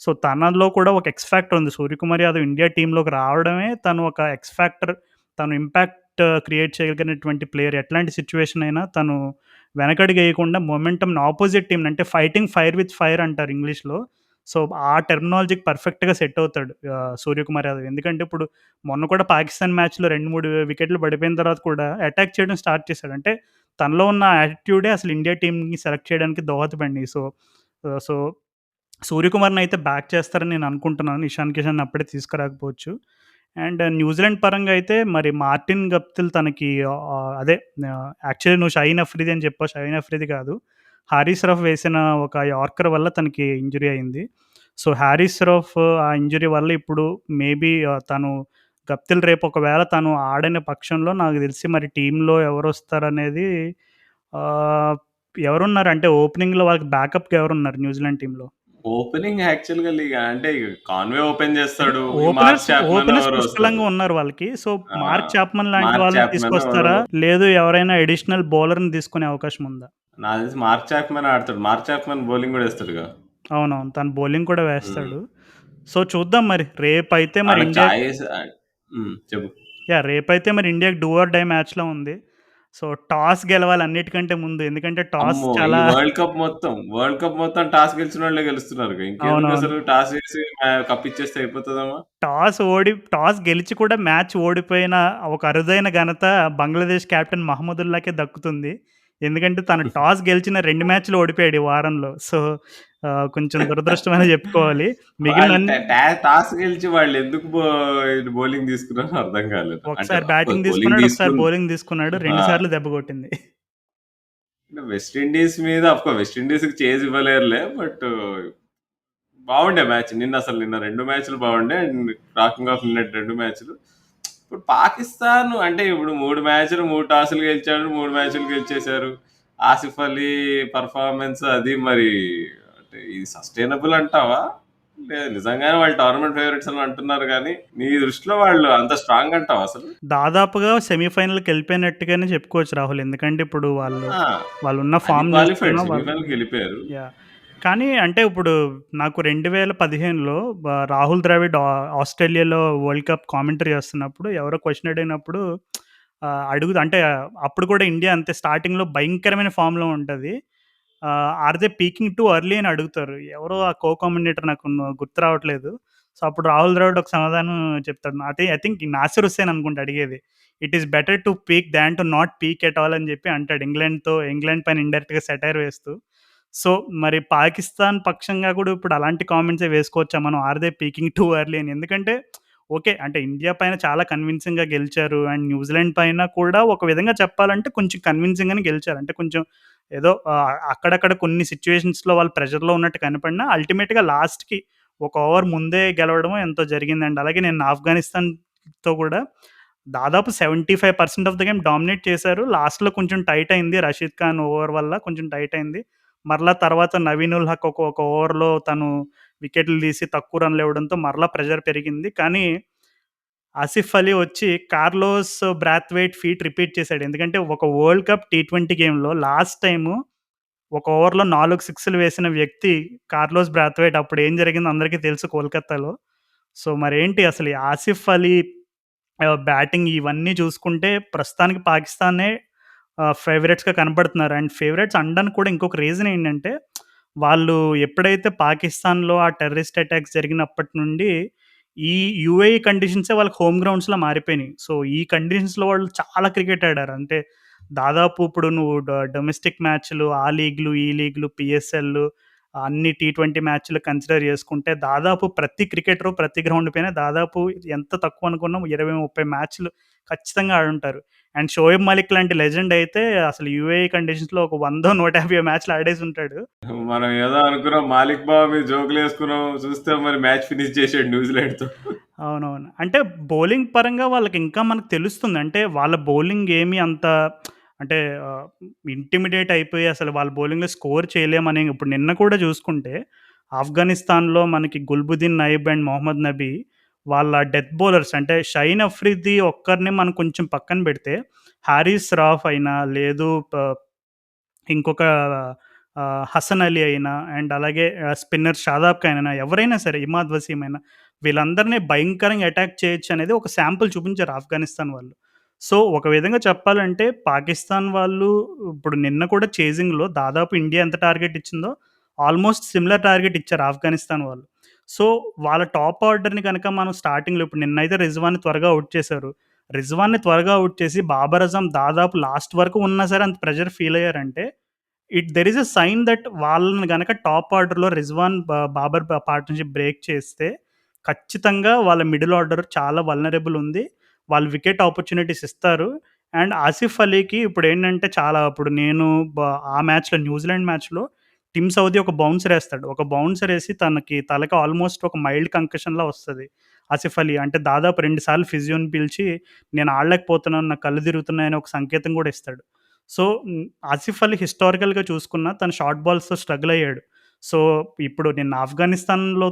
సో, తనలో కూడా ఒక ఎక్స్ ఫ్యాక్టర్ ఉంది. సూర్యకుమార్ యాదవ్ ఇండియా టీమ్‌లోకి రావడమే తను ఒక ఎక్స్ ఫ్యాక్టర్. తను ఇంపాక్ట్ క్రియేట్ చేయగలిగినటువంటి ప్లేయర్. ఎట్లాంటి సిట్యుయేషన్ అయినా తను వెనకడుగేయకుండా మొమెంటమ్‌ని అపోజిట్ టీమ్‌ని అంటే ఫైటింగ్ ఫైర్ విత్ ఫైర్ అంటారు ఇంగ్లీష్‌లో. సో, ఆ టెర్మినాలజీకి పర్ఫెక్ట్‌గా సెట్ అవుతాడు సూర్యకుమార్ యాదవ్. ఎందుకంటే ఇప్పుడు మొన్న కూడా పాకిస్తాన్ మ్యాచ్‌లో 2, 3 వికెట్లు పడిపోయిన తర్వాత కూడా అటాక్ చేయడం స్టార్ట్ చేశాడు. అంటే తనలో ఉన్న యాటిట్యూడే అసలు ఇండియా టీమ్‌ని సెలెక్ట్ చేయడానికి దోహదపడింది. సో, సూర్యకుమార్‌నయితే బ్యాక్ చేస్తారని నేను అనుకుంటున్నాను. ఇషాన్ కిషన్‌ని అప్పుడే తీసుకురాకపోవచ్చు. అండ్ న్యూజిలాండ్ పరంగా అయితే మరి మార్టిన్ గప్టిల్ తనకి యాక్చువల్లీ నువ్వు షహీన్ అఫ్రిది అని చెప్పావు. షహీన్ అఫ్రిది కాదు. హారీస్ రఫ్ వేసిన ఒక యార్కర్ వల్ల తనకి ఇంజ్యూరీ అయింది. సో, హారీస్ రఫ్ ఆ ఇంజ్యూరీ వల్ల ఇప్పుడు మేబీ తను గప్టిల్ రేపు ఒకవేళ తను ఆడని పక్షంలో నాకు తెలిసి మరి టీమ్‌లో ఎవరొస్తారనేది ఆహ్, ఎవరున్నారు అంటే ఓపెనింగ్‌లో వాళ్ళకి బ్యాకప్‌గా ఎవరున్నారు న్యూజిలాండ్ టీమ్‌లో? ఓపెనింగ్ యాక్చువల్‌గా అంటే కాన్వే ఓపెన్ అంటే చేస్తాడు. ఈ మార్క్ ఓపెనర్స్, చాప్మన్ ఓపెనర్స్ ఎవరో వస్తారు. పుష్కలంగా ఉన్నారు వాళ్ళకి. సో, ఆ! మార్క్ చాప్మన్ లాంటి మార్క్ వాళ్ళని చాప్మన్ ఎవడో తీసుకొస్తారా? లేదు ఎవరైనా అడిషనల్ బౌలర్‌ని తీసుకునే అవకాశం ఉందా? నాకు తెలిసి మార్క్ చాప్మన్ ఆడతాడు. మార్క్ చాప్మన్ బౌలింగ్ కూడా వేస్తాడుగా. అవునవును. తను బౌలింగ్ కూడా హ్మ్. వేస్తాడు. సో, చూద్దాం మరి. రేపైతే మరి వాళ్ళకి ఇండియా చాయిస్ చెప్పు. రేపైతే మరి ఇండియాకి డూ ఆర్ డై మ్యాచ్‌లో ఉంది. సో, టాస్ గెలవాలి అన్నిటికంటే ముందు. ఎందుకంటే టాస్ అమ్మో! ఈ చాలా వరల్డ్ కప్ మొత్తం టాస్ గెలిచినోళ్ళే గెలుస్తున్నారుగా. ఇంకెందుకు అవునవును. అసలు టాస్ ఏసి కప్ ఇచ్చేస్తే అయిపోతదేమో. టాస్ గెలిచి కూడా మ్యాచ్ ఓడిపోయిన ఒక అరుదైన ఘనత బంగ్లాదేశ్ కెప్టెన్ మహమదుల్లాకే దక్కుతుంది. ఎందుకంటే తను టాస్ గెలిచిన 2 మ్యాచ్‌లు ఓడిపోయాడు ఈ వారంలో. సో, కొంచెం దురదృష్టమనే చెప్పుకోవాలి. వాళ్ళు మిగిలినన్ని టాస్ గెలిచి వాళ్ళెందుకు బౌలింగ్ తీసుకున్నారో అర్థం కాలేదు. అంటే ఒకసారి అఫ్‌కోర్స్ బ్యాటింగ్ బౌలింగ్ తీసుకున్నాడు. ఒకసారి తీసుకుని బౌలింగ్ తీసుకున్నాడు. ఆ! 2 సార్లు దెబ్బ కొట్టింది. అంటే వెస్ట్ ఇండీస్ మీద వెస్ట్ ఇండీస్‌కి చేజ్ ఇవ్వలేరులే. బట్ బాగుండే మ్యాచ్. నిన్న 2 మ్యాచ్‌లు బాగుండే. అండ్ టాకింగ్ ఆఫ్ నిన్నటి 2 మ్యాచ్‌లు. ఇప్పుడు పాకిస్తాన్ అంటే ఇప్పుడు 3 మ్యాచ్‌లు 3 టాసులు గెలిచాడు. 3 మ్యాచ్‌లు గెలిచేశారు. ఆసిఫ్ అలీ పెర్ఫార్మన్స్ అది మరి అంటే ఇది సస్టైనబుల్ అంటావా? లేదు నిజంగానే వాళ్ళు టోర్నమెంట్ ఫేవరెట్స్ అని అంటున్నారు గానీ, నీ దృష్టిలో వాళ్ళు అంత స్ట్రాంగ్ అంటావా అసలు? దాదాపుగా సెమీఫైనల్‌కి వెళ్ళిపోయినట్టుగానే చెప్పుకోవచ్చు రాహుల్. ఎందుకంటే ఇప్పుడు ఆ! వాళ్ళున్న అది ఫార్మ్ క్వాలిఫైడ్ చూసుకున్నా సెమీఫైనల్‌కి వెళ్ళిపోయారు. యాహ్! కానీ అంటే ఇప్పుడు నాకు 2015లో రాహుల్ ద్రావిడ్ ఆస్ట్రేలియాలో వరల్డ్ కప్ కామెంటరీ చేస్తున్నప్పుడు ఎవరో క్వెషన్ అడిగినప్పుడు అంటే అప్పుడు కూడా ఇండియా అంతే స్టార్టింగ్‌లో భయంకరమైన ఫామ్‌లో ఉంటది. Are they peaking too early అని అడుగుతారు. ఎవరో ఆ కామెంటేటర్ నాకు గుర్తు రావట్లేదు. సో, అప్పుడు రాహుల్ ద్రావిడ్ ఒక సమాధానం చెప్తాడు. ఐ థింక్ నాసిర్ హుస్సేన్ అనుకుంటా అడిగేది. It is better to peak than to not peak at all అని చెప్పి అంటాడు. ఇంగ్లాండ్ పైన ఇండైరెక్ట్‌గా సెటైర్ వేస్తూ. సో, మరి పాకిస్తాన్ పక్షంగా కూడా ఇప్పుడు అలాంటి కామెంట్సే వేసుకోవచ్చా మనం? Are they peaking too early అని? ఎందుకంటే ఓకే. అంటే ఇండియా పైన చాలా కన్విన్సింగ్‌గా గెలిచారు. అండ్ న్యూజిలాండ్ పైన కూడా ఒక విధంగా చెప్పాలంటే కొంచెం కన్విన్సింగ్‌గానే గెలిచారు. అంటే కొంచెం ఏదో అక్కడక్కడ కొన్ని సిట్యుయేషన్స్‌లో వాళ్ళు ప్రెషర్‌లో ఉన్నట్టు కనపడినా అల్టిమేట్‌గా లాస్ట్‌కి ఒక ఓవర్ ముందే గెలవడమో ఎంతో జరిగిందండి. అలాగే నేను ఆఫ్ఘనిస్తాన్‌తో కూడా దాదాపు 75% ఆఫ్ ద గేమ్ డామినేట్ చేశారు. లాస్ట్‌లో కొంచెం టైట్ అయింది. రషీద్ ఖాన్ ఓవర్ వల్ల కొంచెం టైట్ అయింది. మరలా తర్వాత నవీన్ ఉల్ హక్ ఒక ఓవర్‌లో తను వికెట్లు తీసి తక్కువ రన్‌లు ఇవ్వడంతో మరలా ప్రెషర్ పెరిగింది. కానీ ఆసిఫ్ అలీ వచ్చి కార్లోస్ బ్రాత్‌వైట్ ఫీట్ రిపీట్ చేశాడు. ఎందుకంటే ఒక వరల్డ్ కప్ టీ20 గేమ్‌లో లాస్ట్ టైము ఒక ఓవర్‌లో 4 సిక్స్‌లు వేసిన వ్యక్తి కార్లోస్ బ్రాత్‌వైట్. అప్పుడు ఏం జరిగిందో అందరికీ తెలుసు కోల్‌కత్తాలో. సో, మరేంటి అసలు ఈ ఆసిఫ్ అలీ బ్యాటింగ్ ఇవన్నీ చూసుకుంటే ప్రస్తుతానికి పాకిస్తానే ఫేవరెట్స్‌గా కనపడుతున్నారు. అండ్ ఫేవరెట్స్ అనడానికి కూడా ఇంకొక రీజన్ ఏంటంటే, వాళ్ళు ఎప్పుడైతే పాకిస్తాన్‌లో ఆ టెర్రరిస్ట్ అటాక్స్ జరిగినప్పటి నుండి, ఈ యూఏఈ కండిషన్సే వాళ్ళకి హోమ్ గ్రౌండ్స్‌లా మారిపోయినాయి. సో, ఈ కండిషన్స్‌లో వాళ్ళు చాలా క్రికెట్ ఆడారు. అంటే దాదాపు ఇప్పుడు నువ్వు డొమెస్టిక్ మ్యాచ్‌లు, ఆ లీగ్‌లు, ఈ లీగ్‌లు, పీఎస్ఎల్‌లు అన్ని టీ20 మ్యాచ్‌లు కన్సిడర్ చేసుకుంటే దాదాపు ప్రతి క్రికెటరు ప్రతి గ్రౌండ్ పైన దాదాపు ఎంత తక్కువ అనుకున్నా 20, 30 మ్యాచ్‌లు ఖచ్చితంగా ఆడుంటారు. అండ్ షోయబ్ మాలిక్ లాంటి లెజెండ్ అయితే అసలు యూఏఈ కండిషన్స్‌లో ఒక 100, 150 మ్యాచ్‌లు ఆడేసుంటాడు. మనం ఏదో అనుకున్నాం మాలిక్ బావ మీద జోకులేసుకున్నాం. చూస్తే మరి మ్యాచ్ ఫినిష్ చేసాడు న్యూజిలాండ్‌తో. అవునవును. అంటే బౌలింగ్ పరంగా వాళ్ళకి ఇంకా మనకు తెలుస్తుంది. అంటే వాళ్ళ బౌలింగ్ ఏమి అంత అంటే ఆహ్, ఇంటిమిడేట్ అయిపోయి అసలు వాళ్ళ బౌలింగ్‌లో స్కోర్ చేయలేమని ఇప్పుడు నిన్న కూడా చూసుకుంటే ఆఫ్ఘనిస్తాన్‌లో మనకి గుల్బుద్దీన్ నయీబ్ అండ్ మొహమ్మద్ నబీ వాళ్ళ డెత్ బౌలర్స్ అంటే షహీన్ అఫ్రిది ఒక్కరిని మనం కొంచెం పక్కన పెడితే హారిస్ రాఫ్ అయినా లేదు ఇంకొక హసన్ అలీ అయినా అండ్ అలాగే స్పిన్నర్ షాదాబ్ ఖాన్ అయినా ఎవరైనా సరే ఇమాద్ వసీం అయినా వీళ్ళందరినీ భయంకరంగా అటాక్ చేయొచ్చు అనేది ఒక శాంపుల్ చూపించారు ఆఫ్ఘనిస్తాన్ వాళ్ళు. సో, ఒక విధంగా చెప్పాలంటే పాకిస్తాన్ వాళ్ళు ఇప్పుడు నిన్న కూడా చేజింగ్‌లో దాదాపు ఇండియా ఎంత టార్గెట్ ఇచ్చిందో ఆల్మోస్ట్ సిమిలర్ టార్గెట్ ఇచ్చారు ఆఫ్ఘనిస్తాన్ వాళ్ళు. సో, వాళ్ళ టాప్ ఆర్డర్‌ని గనక మనం స్టార్టింగ్‌లో ఇప్పుడు నిన్నైతే రిజ్వాన్‌ని త్వరగా ఔట్ చేశారు. రిజ్వాన్‌ని త్వరగా ఔట్ చేసి బాబర్ అజమ్ దాదాపు లాస్ట్ వరకు ఉన్నా సరే అంత ప్రెషర్ ఫీల్ అయ్యారంటే there is a sign that వాళ్ళని గనక టాప్ ఆర్డర్‌లో రిజ్వాన్, బాబర్ పార్ట్నర్‌షిప్ బ్రేక్ చేస్తే ఖచ్చితంగా వాళ్ళ మిడిల్ ఆర్డర్ చాలా వల్నరబుల్ ఉంది. వాళ్ళు వికెట్ ఆపర్చునిటీస్ ఇస్తారు. అండ్ ఆసిఫ్ అలీకి ఇప్పుడేంటంటే ఇప్పుడు నేను బ ఆ మ్యాచ్‌లో న్యూజిలాండ్ మ్యాచ్‌లో టిమ్ సౌదీ ఒక బౌన్సర్ ఏస్తాడు. ఒక బౌన్సర్ ఏసి తనకి తలకి ఆల్మోస్ట్ ఒక మైల్డ్ కంకషన్‌లా వస్తది. ఆసిఫ్ అలీ అంటే దాదాపు 2 సార్లు ఫిజియోని పిలిచి నేను ఆడలేకపోతున్నాను. నాకు కళ్ళు తిరుగుతున్నాయని ఒక సంకేతం గూడా ఇస్తాడు. సో, ఆసిఫ్ అలీ హిస్టారికల్‌గా చూసుకున్నా తను షార్ట్ బాల్స్‌తో స్ట్రగుల్ అయ్యాడు. సో, ఇప్పుడు నిన్న ఆఫ్ఘనిస్తాన్‌లో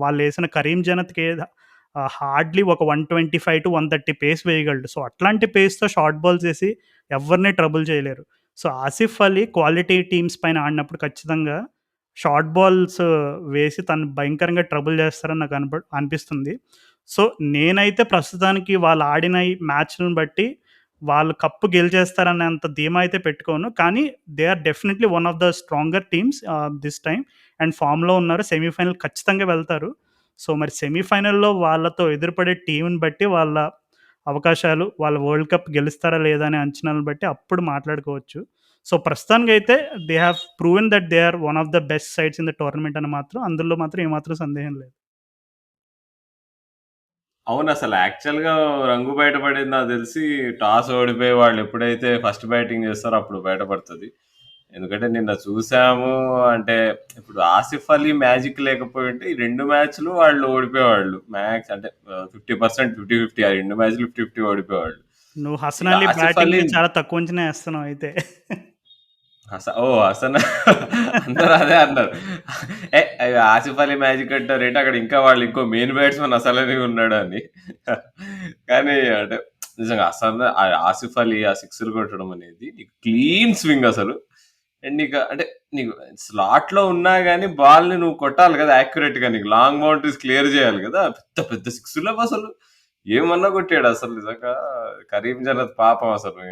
వాళ్ళేసిన కరీం జనత్‌కి హార్డ్‌లీ ఒక 125-130 పేస్ వేయగలడు. సో, అట్లాంటి పేస్‌తో షార్ట్ బాల్స్ ఏసి ఎవ్వరిని ట్రబుల్ చేయలేరు. So, Asif Ali quality teams పైన ఆడినప్పుడు ఖచ్చితంగా షార్ట్ బాల్స్ వేసి తను భయంకరంగా ట్రబుల్ చేస్తారని నాకు అనిపిస్తుంది. సో, నేనైతే ప్రస్తుతానికి వాళ్ళు ఆడిన ఈ మ్యాచ్‌లను బట్టి వాళ్ళు కప్ గెలిచేస్తారనేంత ధీమా అయితే పెట్టుకోను. కానీ they are definitely one of the stronger teams this time and ఫార్మ్‌లో ఉన్నారు. సెమీఫైనల్ ఖచ్చితంగా వెళ్తారు. సో, మరి సెమీఫైనల్‌లో వాళ్ళతో ఎదురుపడే టీమ్‌ని బట్టి వాళ్ళ అవకాశాలు, వాళ్ళు వరల్డ్ కప్ గెలుస్తారా లేదా అనే అంచనాలను బట్టి అప్పుడు మాట్లాడుకోవచ్చు. సో, ప్రస్తుతానికైతే they have proven that they are one of the best sides in the tournament అని మాత్రం అందులో మాత్రం ఏమాత్రం సందేహం లేదు. అవునసలు యాక్చువల్‌గా రంగు బయటపడేది నాకు తెలిసి టాస్ ఓడిపోయి వాళ్ళు ఎప్పుడైతే ఫస్ట్ బ్యాటింగ్ చేస్తారో అప్పుడు బయటపడతది. ఎందుకంటే నిన్న చూసాము. అంటే ఇప్పుడు ఆసిఫ్ అలీ మ్యాజిక్ లేకపోయింటే ఈ 2 మ్యాచ్‌లు వాళ్ళు ఓడిపోయేవాళ్ళు. మ్యాక్స్ అంటే 50%, 50-50 ఆ 2 మ్యాచ్‌లు 50-50 ఓడిపోయేవాళ్ళు. నువ్వు హసన్ ఇక అలీ ఆసిఫ్ అలీ బ్యాటింగ్‌ని చాలా తక్కువ అంచనా ఏస్తున్నావు అయితే. హసన్ అందరూ అదే అన్నారు. ఆసిఫ్ అలీ మ్యాజిక్ అంటారేంటి, అక్కడ ఇంకా వాళ్ళు ఇంకో మెయిన్ బ్యాట్స్‌మన్ అసలనే ఉన్నాడు అని. కానీ అంటే నిజంగా ఆసిఫ్ అలీ ఆ సిక్స్‌లు కొట్టడం అనేది నీకు క్లీన్ స్వింగ్ అసలు. అండ్ నీకు అంటే నీకు స్లాట్‌లో ఉన్నా గాని బాల్‌ని నువ్వు కొట్టాలి కదా యాక్యురేట్‌గా, నీకు లాంగ్ బౌండరీస్ క్లియర్ చేయాలి కదా. పెద్ద పెద్ద సిక్స్‌లు అసలు. ఏమన్నా కొట్టాడు అసలు నిజంగా. కరీం జన్నత్ పాపం అసలు.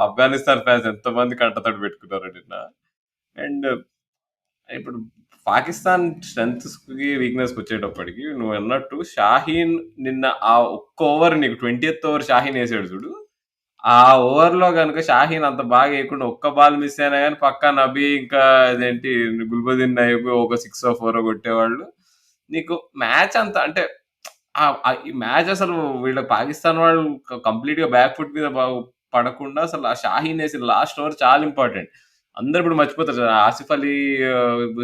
ఆఫ్ఘనిస్తాన్ ఫ్యాన్స్ ఎంతమంది కంటతడి పెట్టుకున్నారు నిన్న. అండ్ ఇప్పుడు పాకిస్తాన్ స్ట్రెంగ్త్స్‌కి, వీక్‌నెస్‌కి వచ్చేటప్పటికి నువ్వన్నట్టు షాహీన్ నిన్న ఆ ఒక్క ఓవర్ నీకు 20థ్ ఓవర్ షాహీన్ ఏసాడు చూడు. ఆ ఓవర్‌లో గనుక షాహీన్ అంత బాగా ఏయకుండా ఒక్క బాల్ మిస్ అయినా గాని పక్కా నబీ ఇంకా అదేంటి గుల్బదీన్ నైబ్ ఒక 6 4 కొట్టేవాళ్ళు. నీకు మ్యాచ్ అంతా అంటే ఈ మ్యాచ్ అసలు వీళ్ళ పాకిస్తాన్ వాళ్ళు కంప్లీట్‌గా బ్యాక్ ఫుట్ మీద పడకుండా అసలు ఆ షాహీన్ ఏసిన లాస్ట్ ఓవర్ చాలా ఇంపార్టెంట్. అందరూ ఇప్పుడు మర్చిపోతారు. ఆసిఫ్ అలీ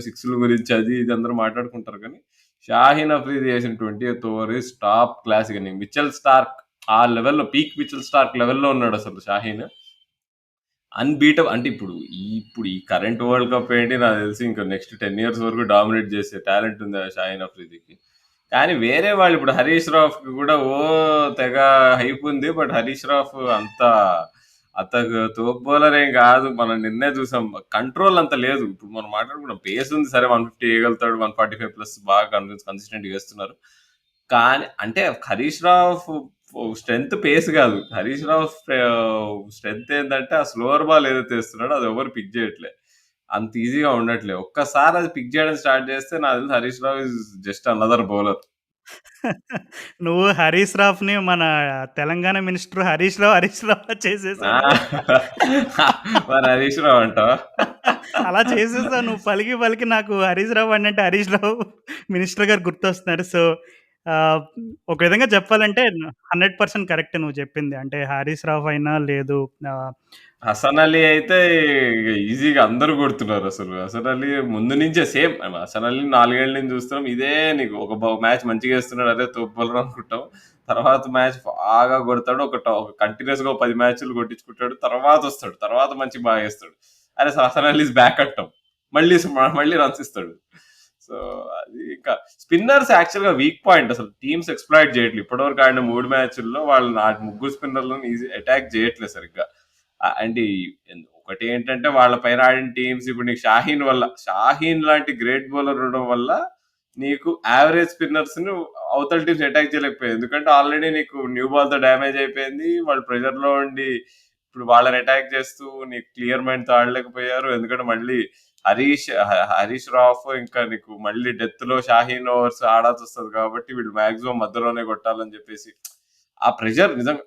సిక్స్‌ల గురించి అది ఇది అందరూ మాట్లాడుకుంటారు కానీ, షాహీన్ అఫ్రిది ఏసిన 20థ్ ఓవర్ ఈస్ టాప్ క్లాస్ ఇగ. మిచెల్ స్టార్క్ ఆ లెవెల్‌లో, పీక్ మిచెల్ స్టార్క్ లెవెల్‌లో ఉన్నాడసలు షాహీన్. అంటే ఇప్పుడు ఈ కరెంట్ వరల్డ్ కప్ ఏంటి, నాకు తెలిసి ఇంకా నెక్స్ట్ 10 ఇయర్స్ వరకు డామినేట్ చేసే టాలెంట్ ఉంది ఆ షాహీన్ అఫ్రిదికి. కానీ వేరే వాళ్ళు ఇప్పుడు హరీష్ రాఫ్‌కి కూడా తెగ హైప్ ఉంది. బట్ హరీష్ రాఫ్ అంత తోపు బౌలర్ ఏం కాదు. మనం నిన్నే చూసాం. కంట్రోల్ అంత లేదు. ఇప్పుడు మనం మాట్లాడుకున్నాం. పేస్ ఉంది సరే, 150 వేయగలుగుతాడు. 145 ప్లస్ బాగా కన్సిస్టెంట్‌గా వేస్తున్నారు. కానీ అంటే హరీష్ రాఫ్ స్ట్రెంత్ పేస్ కాదు. హరీష్ రావు స్ట్రెంత్ ఏంటంటే ఆ స్లోవర్ బాల్ ఏదైతే వేస్తున్నాడో అది ఎవరు పిక్ చేయట్లే. అంత ఈజీగా ఉండట్లే. ఒక్కసారి అది పిక్ చేయడం స్టార్ట్ చేస్తే నాకు తెలిసి Harish Rao is just another bowler. నువ్వు హరీష్ రాఫ్‌ని మన తెలంగాణ మినిస్టర్ హరీష్ రావులా ఆ! చేసేసావు. మరి హరీష్ రావు అంటావా? అలా చేసేసావు నువ్వు పలికి పలికి నాకు హరీష్ రావు అనంటే హరీష్ రావు మినిస్టర్ గారు గుర్తొస్తున్నారు. సో, ఆహ్, ఒక విధంగా చెప్పాలంటే 100% కరెక్ట్ నువ్వు చెప్పింది. అంటే హరీష్ రావు అయినా లేదు ఆహ్, హసన్ అలీ అయితే ఇగ ఈజీగా అందరూ కొడుతున్నారసలు. హసన్ అలీ ముందు నుంచే సేమ్. హసన్ అలీని 4 ఏళ్ల నుంచి చూస్తున్నాం. ఇదే నీకు ఒక మ్యాచ్ మంచిగా ఏస్తున్నాడు. అరే తోపు బౌలర్ అనుకుంటాం. తర్వాత మ్యాచ్ బాగా కొడతాడు. ఒక కంటిన్యూయస్‌గా ఒక 10 మ్యాచ్‌లు కొట్టించుకుంటాడు. తర్వాతొస్తాడు. తర్వాత బాగా ఏస్తాడు. అరే హసన్ అలీ ఈస్ బ్యాక్ అంటాం. మళ్ళీ రన్స్ ఇస్తాడు. సో, అది ఇంకా స్పిన్నర్స్ యాక్చువల్‌గా వీక్ పాయింట్ అసలు. టీమ్స్ ఎక్స్‌ప్లాయిట్ చేయట్లేదు. ఇప్పటివరకు ఆడిన 3 మ్యాచ్‌ల్లో వాళ్ళు ముగ్గురు స్పిన్నర్‌లను అటాక్ చేయట్లేదు సరిగ్గా. అంటే ఒకటేంటంటే వాళ్ళ పైన ఆడిన టీమ్స్ ఇప్పుడు నీకు షాహీన్ లాంటి గ్రేట్ బౌలర్ ఉండడం వల్ల నీకు యావరేజ్ స్పిన్నర్స్ ను అవతల టీమ్స్ అటాక్ చేయలేకపోయాయి. ఎందుకంటే ఆల్రెడీ నీకు న్యూ బాల్ తో డ్యామేజ్ అయిపోయింది. వాళ్ళు ప్రెషర్ లో ఉండి ఇప్పుడు వాళ్ళని అటాక్ చేస్తూ నీకు క్లియర్ మైండ్ తో ఆడలేకపోయారు. ఎందుకంటే మళ్ళీ హరీష్ రాఫ్ ఇంకా నీకు మళ్ళీ డెత్ లో షాహీన్ ఓవర్స్ ఆడాల్సి వస్తుంది కాబట్టి వీళ్ళు మాక్సిమం మధ్యలోనే కొట్టాలని చెప్పేసి ఆ ప్రెషర్ నిజంగా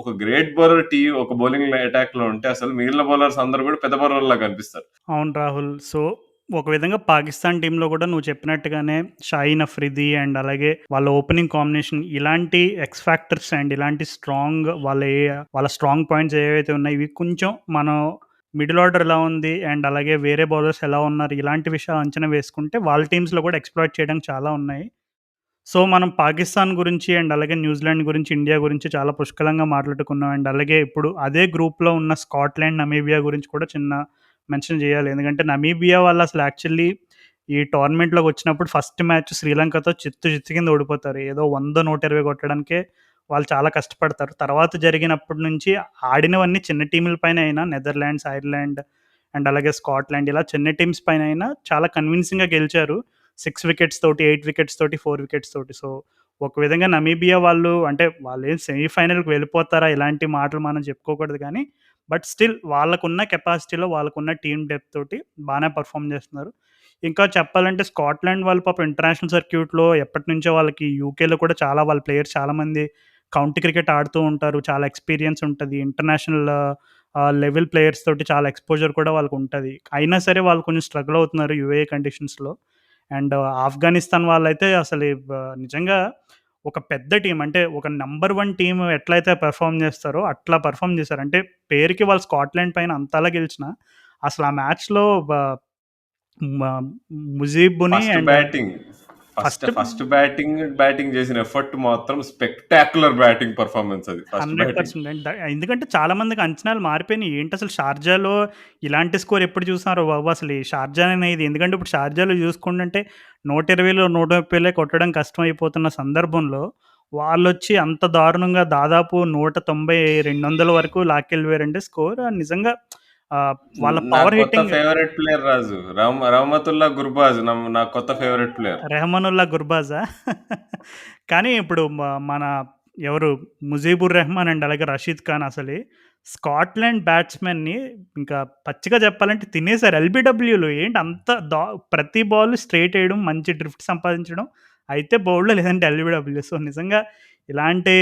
ఒక గ్రేట్ బౌలర్ ఒక బౌలింగ్ అటాక్ లో ఉంటే అసలు మిగిలిన బౌలర్స్ అందరూ కూడా పెద్ద బౌలర్ లా కనిపిస్తారు. అవును రాహుల్. సో, ఒక విధంగా పాకిస్తాన్ టీమ్‌లో కూడా నువ్వు చెప్పినట్టుగానే షాహీన్ అఫ్రిది అండ్ అలాగే వాళ్ళ ఓపెనింగ్ కాంబినేషన్ ఇలాంటి ఎక్స్ ఫ్యాక్టర్స్ అండ్ ఇలాంటి వాళ్ళ స్ట్రాంగ్ పాయింట్స్ ఏవైతే ఉన్నాయో ఇవి కొంచెం మనం మిడిల్ ఆర్డర్ ఎలా ఉంది అండ్ అలాగే వేరే బౌలర్స్ ఎలా ఉన్నారు ఇలాంటి విషయాలు అంచనా వేసుకుంటే వాళ్ళ టీమ్స్‌లో కూడా ఎక్స్‌ప్లాయిట్ చేయడానికి చాలా ఉన్నాయి. సో, మనం పాకిస్తాన్ గురించి అండ్ అలాగే న్యూజిలాండ్ గురించి, ఇండియా గురించి చాలా పుష్కలంగా మాట్లాడుకున్నాం. అండ్ అలాగే ఇప్పుడు అదే గ్రూప్‌లో ఉన్న స్కాట్లాండ్, నమీబియా గురించి కూడా చిన్న మెన్షన్ చేయాలి. ఎందుకంటే నమీబియా వాళ్ళు అసలు యాక్చువల్లీ ఈ టోర్నమెంట్‌లోకొచ్చినప్పుడు ఫస్ట్ మ్యాచ్ శ్రీలంకతో చిత్తు కింద ఓడిపోతారు. ఏదో 100, 120 కొట్టడానికే వాళ్ళు చాలా కష్టపడతారు. తర్వాత జరిగినప్పటి నుంచి ఆడినవన్నీ చిన్న టీముల పైనే అయినా నెదర్లాండ్స్, ఐర్లాండ్ అండ్ అలాగే స్కాట్లాండ్ ఇలా చిన్న టీమ్స్ పైన అయినా చాలా కన్విన్సింగ్‌గా గెలిచారు. 6 వికెట్స్ తోటి, 8 వికెట్స్ తోటి, 4 వికెట్స్ తోటి. సో, ఒక విధంగా నమీబియా వాళ్ళు అంటే వాళ్ళేం సెమీఫైనల్‌కి వెళ్ళిపోతారా ఇలాంటి మాటలు మనం చెప్పుకోకూడదు గానీ, బట్ స్టిల్ వాళ్ళకున్న కెపాసిటీలో, వాళ్ళకున్న టీమ్ డెప్త్ తోటి బానే పెర్ఫార్మ్ చేస్తున్నారు. ఇంకా చెప్పాలంటే స్కాట్లాండ్ వాళ్ళు పాపం ఇంటర్నేషనల్ సర్క్యూట్‌లో ఎప్పటినుంచో వాళ్ళకి యూకేలో కూడా చాలా వాళ్ళ ప్లేయర్స్ చాలామంది కౌంటీ క్రికెట్ ఆడుతూ ఉంటారు. చాలా ఎక్స్‌పీరియన్స్ ఉంటది. ఇంటర్నేషనల్ లెవెల్ ప్లేయర్స్ తోటి చాలా ఎక్స్‌పోజర్ కూడా వాళ్ళకుంటది. అయినా సరే వాళ్ళు కొంచెం స్ట్రగుల్ అవుతున్నారు యూఏఈ కండిషన్స్‌లో. అండ్ ఆఫ్ఘనిస్తాన్ వాళ్ళైతే అసలు నిజంగా ఒక పెద్ద టీమ్ అంటే ఒక నంబర్ 1 టీమ్ ఎట్లయితే పెర్ఫార్మ్ చేస్తారో అట్లా పెర్ఫార్మ్ చేశారు. అంటే పేరుకి వాళ్ళు స్కాట్లాండ్ పైన అంతలా గెలిచినా అసలు ఆ మ్యాచ్‌లో మ ముజీబుని first and batting first first first batting చేసిన ఎఫర్ట్ మాత్రం స్పెక్టాక్యులర్ బ్యాటింగ్ పర్ఫార్మెన్స్ అది ఫస్ట్ బ్యాటింగ్. 100% అండ్ ఎందుకంటే చాలా మందికి అంచనాలు మారిపోయినాయి. ఏంటసలు షార్జాలో ఇలాంటి స్కోర్ ఎప్పుడు చూసినారో బాబు! అసలు ఈ షార్జానే ఇది. ఎందుకంటే ఇప్పుడు షార్జాలో చూసుకుంటుంటే 120లో 130లే కొట్టడం కష్టమైపోతున్న సందర్భంలో వాళ్ళొచ్చి అంత దారుణంగా దాదాపు 190, 200 వరకు లాక్కెళ్ళిపోయారంటే స్కోర్ నిజంగా ఆహ్, వాళ్ళ నా పవర్ కొత్త హిట్టింగ్ ఫేవరెట్ ప్లేయర్ రాజు. రహమతుల్లా గుర్బాజ్ నా కొత్త ఫేవరెట్ ప్లేయర్. రెహమానుల్లా గుర్బాజా? కానీ ఇప్పుడు మన ఎవరు 'ముజీబుర్ రెహమాన్' అండ్ అలాగే 'రషీద్ ఖాన్' అసలు స్కాట్లాండ్ బ్యాట్స్‌మెన్‌ని ఇంకా పచ్చిగా చెప్పాలంటే తినేసారు. ఎల్‌బిడబ్ల్యూలు ఏంటి అంత ప్రతి బాల్ స్ట్రెయిట్ ఎయడం, మంచి డ్రిఫ్ట్ సంపాదించడం. అయితే బౌల్డ్ లేదంటే ఎల్‌బిడబ్ల్యూ. సో, నిజంగా ఇలాంటి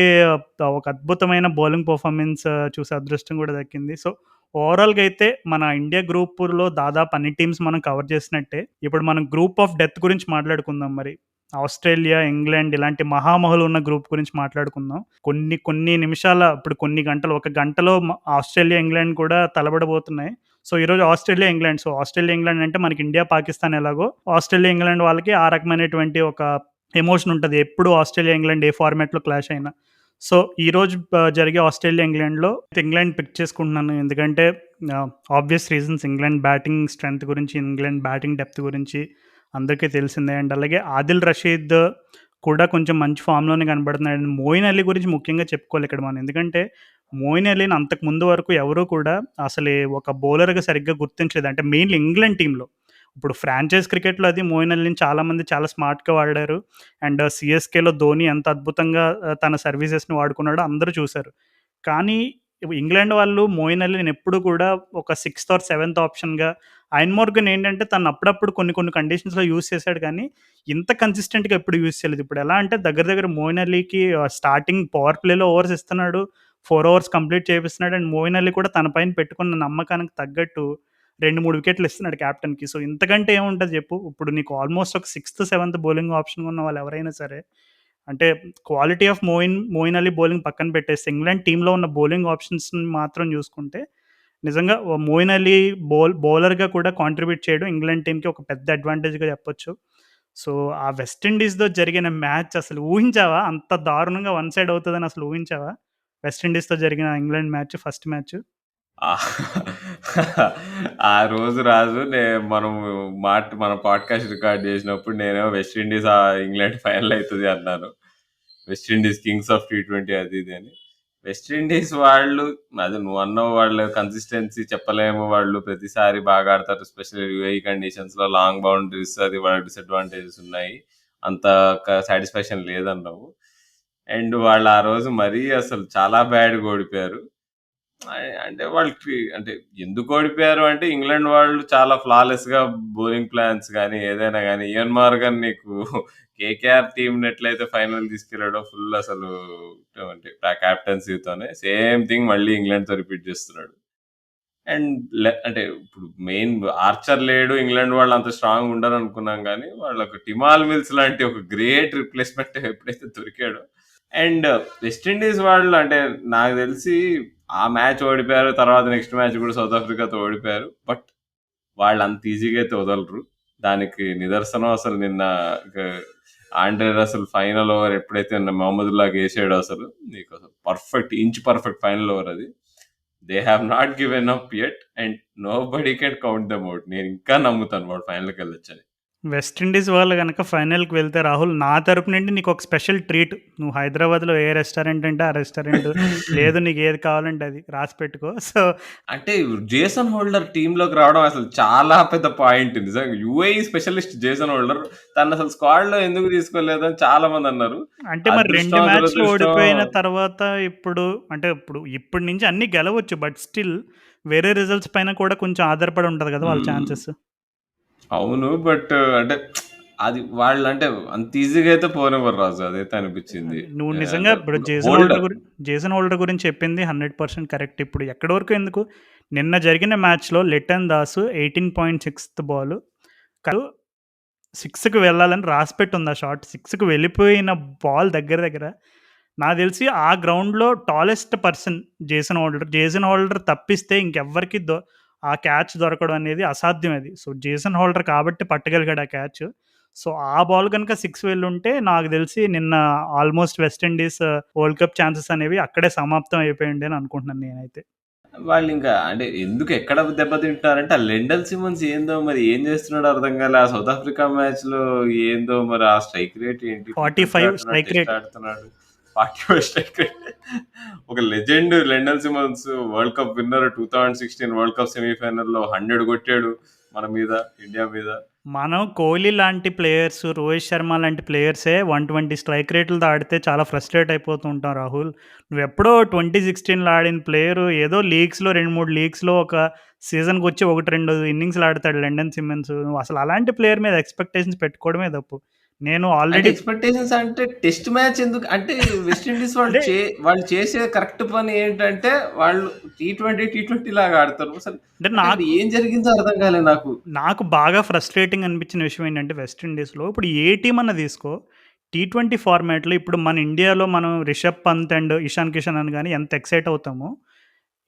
ఒక అద్భుతమైన బౌలింగ్ పెర్ఫార్మన్స్ చూసే అదృష్టం కూడా దక్కింది. సో, ఓవరాల్‌గా అయితే మన ఇండియా గ్రూపులో దాదాపు అన్ని టీమ్స్ మనం కవర్ చేసినట్టే. ఇప్పుడు మనం గ్రూప్ ఆఫ్ డెత్ గురించి మాట్లాడుకుందాం మరి. ఆస్ట్రేలియా, ఇంగ్లాండ్ ఇలాంటి మహామహులు ఉన్న గ్రూప్ గురించి మాట్లాడుకుందాం. కొన్ని కొన్ని నిమిషాల ఇప్పుడు కొన్ని గంటలు ఒక గంటలో ఆస్ట్రేలియా, ఇంగ్లాండ్ కూడా తలబడబోతున్నాయి. సో, ఈరోజు Australia, England. So, Australia, England అంటే మనకి ఇండియా, పాకిస్తాన్ ఎలాగో ఆస్ట్రేలియా, ఇంగ్లాండ్ వాళ్ళకి ఆ రకమైనటువంటి ఒక ఎమోషన్ ఉంటది. ఎప్పుడు ఆస్ట్రేలియా, ఇంగ్లాండ్ ఏ ఫార్మాట్‌లో క్లాష్ అయినా. సో, ఈరోజు జరిగే ఆస్ట్రేలియా, ఇంగ్లాండ్‌లో ఇంగ్లాండ్ పిక్ చేసుకుంటున్నాను. ఎందుకంటే obvious reasons England batting strength గురించి, ఇంగ్లాండ్ బ్యాటింగ్ డెప్త్ గురించి అందరికీ తెలిసిందే. అండ్ అలాగే ఆదిల్ రషీద్ కూడా కొంచెం మంచి ఫామ్‌లోనే కనపడుతున్నాడు. అండ్ మోయిన్ అలీ గురించి ముఖ్యంగా చెప్పుకోవాలి ఇక్కడ మనం. ఎందుకంటే మోయిన్ అలీని అంతకు ముందు వరకు ఎవరు కూడా అసలు ఒక బౌలర్‌గా సరిగ్గా గుర్తించలేదు. అంటే మెయిన్‌లీ ఇంగ్లాండ్ టీమ్‌లో. ఇప్పుడు ఫ్రాంచైజ్ క్రికెట్‌లో అది మోయిన్ అలీని చాలామంది చాలా స్మార్ట్‌గా వాడారు. అండ్ సీఎస్‌కేలో ధోని ఎంత అద్భుతంగా తన సర్వీసెస్‌ని వాడుకున్నాడో అందరూ చూసారు. కానీ ఇంగ్లాండ్ వాళ్ళు మోయిన్ అలీని ఎప్పుడు కూడా ఒక సిక్స్త్ ఆర్ సెవెంత్ ఆప్షన్‌గా ఐన్ మోర్గన్ ఏంటంటే తను అప్పుడప్పుడు కొన్ని కొన్ని కండిషన్స్‌లో యూజ్ చేశాడు కానీ ఇంత కన్సిస్టెంట్‌గా ఎప్పుడు యూజ్ చేయలేదు. ఇప్పుడు ఎలా అంటే దగ్గర దగ్గర మోయిన్ అలీకి స్టార్టింగ్ పవర్ ప్లేలో ఓవర్స్ ఇస్తున్నాడు. 4 ఓవర్స్ కంప్లీట్ చేపిస్తున్నాడు. అండ్ మోయిన్ అలీ కూడా తన పైన పెట్టుకున్న నమ్మకానికి తగ్గట్టు 2, 3 వికెట్లు ఇస్తున్నాడు కెప్టెన్‌కి. సో, ఇంతకంటే ఏముంటది చెప్పు? ఇప్పుడు నీకు ఆల్మోస్ట్ ఒక సిక్స్త్, సెవెంత్ బౌలింగ్ ఆప్షన్ ఉన్న వాళ్ళు ఎవరైనా సరే అంటే quality of Moeen Ali bowling పక్కన పెట్టేస్తే ఇంగ్లాండ్ టీమ్‌లో ఉన్న బౌలింగ్ ఆప్షన్స్‌ని మాత్రం చూసుకుంటే నిజంగా మోయిన్ అలీ బౌలర్‌గా కూడా కాంట్రిబ్యూట్ చేయడం ఇంగ్లాండ్ టీమ్‌కి ఒక పెద్ద అడ్వాంటేజ్‌గా చెప్పొచ్చు. సో, ఆ వెస్ట్ ఇండీస్‌తో జరిగిన మ్యాచ్ అసలు ఊహించావా? అంత దారుణంగా వన్ సైడ్ అవుతదని అసలు ఊహించావా? వెస్ట్ ఇండీస్‌తో జరిగిన ఇంగ్లాండ్ మ్యాచ్ ఫస్ట్ మ్యాచ్. ఆ ఆ రోజు రాజు మనము మన పాడ్‌కాస్ట్ రికార్డ్ చేసినప్పుడు నేనేమో వెస్ట్ ఇండీస్ ఇంగ్లాండ్ ఫైనల్ అయితది అన్నాను. West Indies Kings of T20 అది ఇది అని. వెస్ట్ ఇండీస్ వాళ్ళు అదే నువ్వన్నావు వాళ్ళ కన్సిస్టెన్సీ చెప్పలేము. వాళ్ళు ప్రతిసారి బాగా ఆడతారు. ఎస్పెషల్లీ యూఏఈ కండిషన్స్‌లో లాంగ్ బౌండరీస్ అది వాళ్ళ డిసడ్వాంటేజెస్ ఉన్నాయి. అంత సాటిస్ఫాక్షన్ లేదన్నావు. అండ్ వాళ్ళు ఆ రోజు మరీ అసలు చాలా బ్యాడ్‌గా ఓడిపోయారు. అంటే వాళ్ళకి అంటే ఎందుకు ఓడిపోయారు అంటే ఇంగ్లాండ్ వాళ్ళు చాలా ఫ్లాలెస్‌గా బౌలింగ్ ప్లాన్స్ గాని, ఏదైనా గాని ఇయాన్ మార్గన్ నీకు కేకేఆర్ టీమ్‌ని ఎట్లయితే ఫైనల్ తీసుకెళ్ళాడో ఫుల్ అసలు అంటే కెప్టెన్సీతోనే సేమ్ థింగ్ మళ్ళీ ఇంగ్లాండ్‌తో రిపీట్ చేస్తున్నాడు. అండ్ అంటే ఇప్పుడు మెయిన్ ఆర్చర్ లేడు. ఇంగ్లాండ్ వాళ్ళు అంత స్ట్రాంగ్ ఉండరనుకున్నాం గానీ, వాళ్ళకి టిమాల్ మిల్స్ లాంటి ఒక గ్రేట్ రిప్లేస్‌మెంట్ ఎప్పుడైతే దొరికాడో అండ్ వెస్ట్ ఇండీస్ వాళ్ళు అంటే నాకు తెలిసి ఆ మ్యాచ్ ఓడిపోయారు. తర్వాత నెక్స్ట్ మ్యాచ్ కూడా సౌత్ ఆఫ్రికాతో ఓడిపోయారు. బట్ వాళ్ళు అంత ఈజీగా అయితే వదలరు. దానికి నిదర్శనం అసలు నిన్న ఇక ఆండ్రే రసెల్ ఫైనల్ ఓవర్ ఎప్పుడైతే మహమ్మదుల్లాహకి ఏసాడో అసలు నీకు అసలు పర్ఫెక్ట్ ఫైనల్ ఓవర్ అది. They have not given up yet and nobody can count them out. నేను ఇంకా నమ్ముతాను వాడు ఫైనల్‌కెళ్ళొచ్చని. వెస్ట్ ఇండీస్ వాళ్ళు గనక ఫైనల్‌కి వెళ్తే రాహుల్ నా తరపు నుండి నీకొక స్పెషల్ ట్రీట్. నువ్వు హైదరాబాద్‌లో ఏ రెస్టారెంట్ అంటే ఆ రెస్టారెంట్. లేదు నీకు ఏది కావాలంటే అది రాసి పెట్టుకో. సో, అంటే జేసన్ హోల్డర్ టీమ్‌లోకి రావడం అసలు చాలా పెద్ద పాయింట్. నిజంగా యూఏఈ స్పెషలిస్ట్ జేసన్ హోల్డర్ తనసలు స్క్వాడ్‌లో ఎందుకు తీసుకోలేదని చాలా మందన్నారు. అంటే మరి 2 అదృష్టమో, మ్యాచ్‌లు దురదృష్టమో ఓడిపోయిన తర్వాత ఇప్పుడు అంటే ఇప్పటి నుంచి అన్నీ గెలవచ్చు. బట్ స్టిల్ వేరే రిజల్ట్స్ పైన కూడా కొంచెం ఆధారపడి ఉంటది కదా! వాళ్ళ హ్మ్. ఛాన్సెస్. అవును. బట్ అంటే అది వాళ్ళంటే అంత ఈజీగా అయితే పోనివ్వరు రాజు. అదైతే అనిపిచ్చింది. అదే. నువ్వు నిజంగా అంటే ఇప్పుడు హోల్డర్. జేసన్ హోల్డర్ గురించి చెప్పింది 100% కరెక్ట్. ఇప్పుడు ఎక్కడి వరకు ఎందుకు, నిన్న జరిగిన మ్యాచ్‌లో లిటన్ దాస్ 18.6థ్ బాల్ 6కి వెళ్ళాలని రాసిపెట్టుంది ఆ షాట్. 6కి వెళ్ళిపోయిన బాల్ దగ్గర దగ్గర నాకు తెలిసి ఆ గ్రౌండ్‌లో tallest person Jason holder. Jason holder తప్పిస్తే ఇంకెవ్వరికీ ఆ క్యాచ్ దొరకడం అనేది అసాధ్యం అది. సో, జేసన్ హోల్డర్ కాబట్టి పట్టగలిగాడు ఆ క్యాచ్. సో, ఆ బాల్ గనుక 6 వెళ్ళుంటే నాకు తెలిసి నిన్న almost west Indies world cup chances అనేవి అక్కడే సమాప్తం అయిపోయుండే అని అనుకుంటున్నాను నేనైతే. వాళ్ళింకా అంటే ఎందుకు ఎక్కడ దెబ్బతింటున్నారంటే, ఆ లెండల్ సిమన్స్ ఏందో మరి ఏం చేస్తున్నాడో అర్థం కాలే. ఆ సౌత్ ఆఫ్రికా మ్యాచ్‌లో ఏందో మరి ఆ స్ట్రైక్ రేట్ ఏంటి? టీ20 45 ఆడుతున్నాడు, స్ట్రైక్ టెస్ట్ రేట్. ఆడుతున్నాడు. 45 స్ట్రైక్ రేట్. ఒక legend Lendl Simmons World Cup winner 2016 World Cup సెమీఫైనల్‌లో 100 కొట్టాడు మన మీద, ఇండియా మీద. మనం కోహ్లీ లాంటి ప్లేయర్స్, రోహిత్ శర్మ లాంటి ప్లేయర్సే 120 స్ట్రైక్ రేట్లతో ఆడితే చాలా ఫ్రస్ట్రేట్ అయిపోతూ ఉంటాం రాహుల్. నువ్వెప్పుడో 2016లో ఆడిన ప్లేయరు ఏదో లీగ్స్‌లో 2, 3 లీగ్స్‌లో ఒక సీజన్‌కొచ్చి 1, 2 ఇన్నింగ్స్‌లు ఆడతాడు లెండన్ సిమ్మన్స్. నువ్వసలు అలాంటి ప్లేయర్ మీద ఎక్స్‌పెక్టేషన్స్ పెట్టుకోవడమే తప్పు. నేను అంటే ఆల్రెడీ ఎక్స్‌పెక్టేషన్స్ అంటే టెస్ట్ మ్యాచ్ ఎందుకు అంటే వెస్ట్ ఇండీస్ వాళ్ళు అంటే వాళ్ళు చేసే కరెక్ట్ పని ఏంటంటే వాళ్ళు టీ20 లాగా ఆడతారు. అంటే అంటే అక్కడ నాకు ఏం జరిగిందో అర్థం కాలే నాకు. నాకు బాగా ఫ్రస్ట్రేటింగ్ అనిపించిన విషయం ఏంటంటే వెస్ట్ ఇండీస్‌లో ఇప్పుడు ఏ టీమ్ అన్నా తీసుకో, టీ20 ఫార్మాట్‌లో ఇప్పుడు మన ఇండియాలో మనం రిషబ్ పంత్ అండ్ ఇషాన్ కిషన్ అని గాని ఎంత ఎక్సైట్ అవుతామో,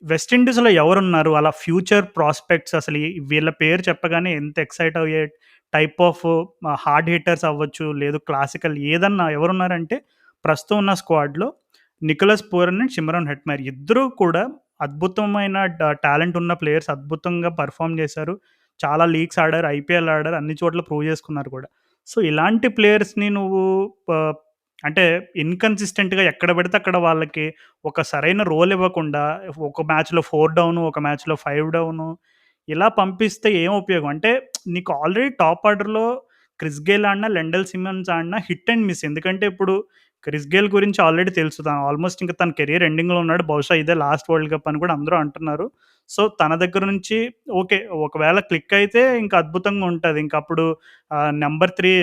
వెస్ట్ ఇండీస్‌లో ఎవరున్నారు? అలా ఫ్యూచర్ ప్రాస్పెక్ట్స్ అసలు వీళ్ళ పేరు చెప్పగానే ఎంత ఎక్సైట్ అయ్యే టైప్ ఆఫ్ హార్డ్ హిట్టర్స్ అవ్వచ్చు, లేదు క్లాసికల్ ఏదన్నా ఎవరున్నారంటే, ప్రస్తుతం ఉన్న స్క్వాడ్‌లో Nicholas Pooran and Shimron Hetmyer ఇద్దరూ కూడా అద్భుతమైన టాలెంట్ ఉన్న ప్లేయర్స్. అద్భుతంగా పెర్ఫార్మ్ చేశారు. చాలా లీగ్స్ ఆడారు, ఐపీఎల్ ఆడారు, అన్ని చోట్ల ప్రూవ్ చేసుకున్నారు కూడా. సో, ఇలాంటి ప్లేయర్స్‌ని నువ్వు ప అంటే ఇన్‌కన్సిస్టెంట్‌గా ఎక్కడ పడితే అక్కడ వాళ్ళకి ఒక సరైన రోల్ ఇవ్వకుండా, ఒక మ్యాచ్‌లో 4 డౌను, ఒక మ్యాచ్‌లో 5 డౌను ఇలా పంపిస్తే ఏం ఉపయోగం? అంటే నీకు ఆల్రెడీ టాప్ ఆర్డర్‌లో క్రిస్ గేల్ ఆడినా, లెండల్ సిమన్స్ ఆడినా హిట్ అండ్ మిస్. ఎందుకంటే ఇప్పుడు క్రిస్ గేల్ గురించి ఆల్రెడీ తెలుసు. తను ఆల్మోస్ట్ ఇంక తన కెరియర్ ఎండింగ్‌లో ఉన్నాడు. బహుశా ఇదే లాస్ట్ వరల్డ్ కప్ అని కూడా అందరూ అంటున్నారు. సో, తన దగ్గర నుంచి ఓకే. ఒకవేళ క్లిక్ అయితే ఇంక అద్భుతంగా ఉంటది. ఇంకప్పుడు నంబర్ 3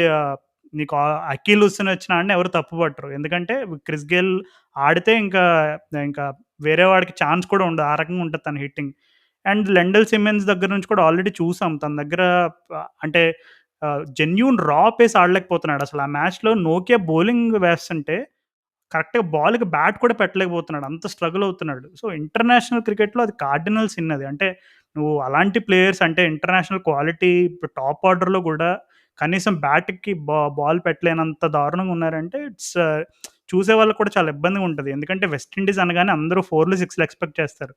నీకు అకీల్ హుస్సేన్ వచ్చినా ఆడినా ఎవరు తప్పు పట్టరు. ఎందుకంటే క్రిస్ గేల్ ఆడితే ఇంకా వేరే వాడికి ఛాన్స్ కూడా ఉండదు. ఆ రకంగా ఉంటది తన హిట్టింగ్. అండ్ లెండల్ సిమెన్స్ దగ్గర నుంచి కూడా ఆల్రెడీ చూసాం. తన దగ్గర అంటే జెన్యూన్ రా పేస్ ఆడలేకపోతున్నాడు. అసలు ఆ మ్యాచ్‌లో నోకియా బౌలింగ్ వేస్తుంటే కరెక్ట్‌గా బాల్‌కి బ్యాట్ కూడా పెట్టలేకపోతున్నాడు. అంత స్ట్రగుల్ అవుతున్నాడు. సో, ఇంటర్నేషనల్ క్రికెట్‌లో అది కార్డినల్ సిన్ అది. అంటే నువ్వు అలాంటి ప్లేయర్స్ అంటే ఇంటర్నేషనల్ క్వాలిటీ ఇప్పుడు టాప్ ఆర్డర్‌లో గూడా కనీసం బ్యాట్‌కి బాల్ పెట్టలేనంత దారుణంగా ఉన్నారంటే చూసే వాళ్ళకి కూడా చాలా ఇబ్బందిగా ఉంటది. ఎందుకంటే వెస్ట్ ఇండీస్ అనగానే అందరూ 4లు, 6లు ఎక్స్‌పెక్ట్ చేస్తారు.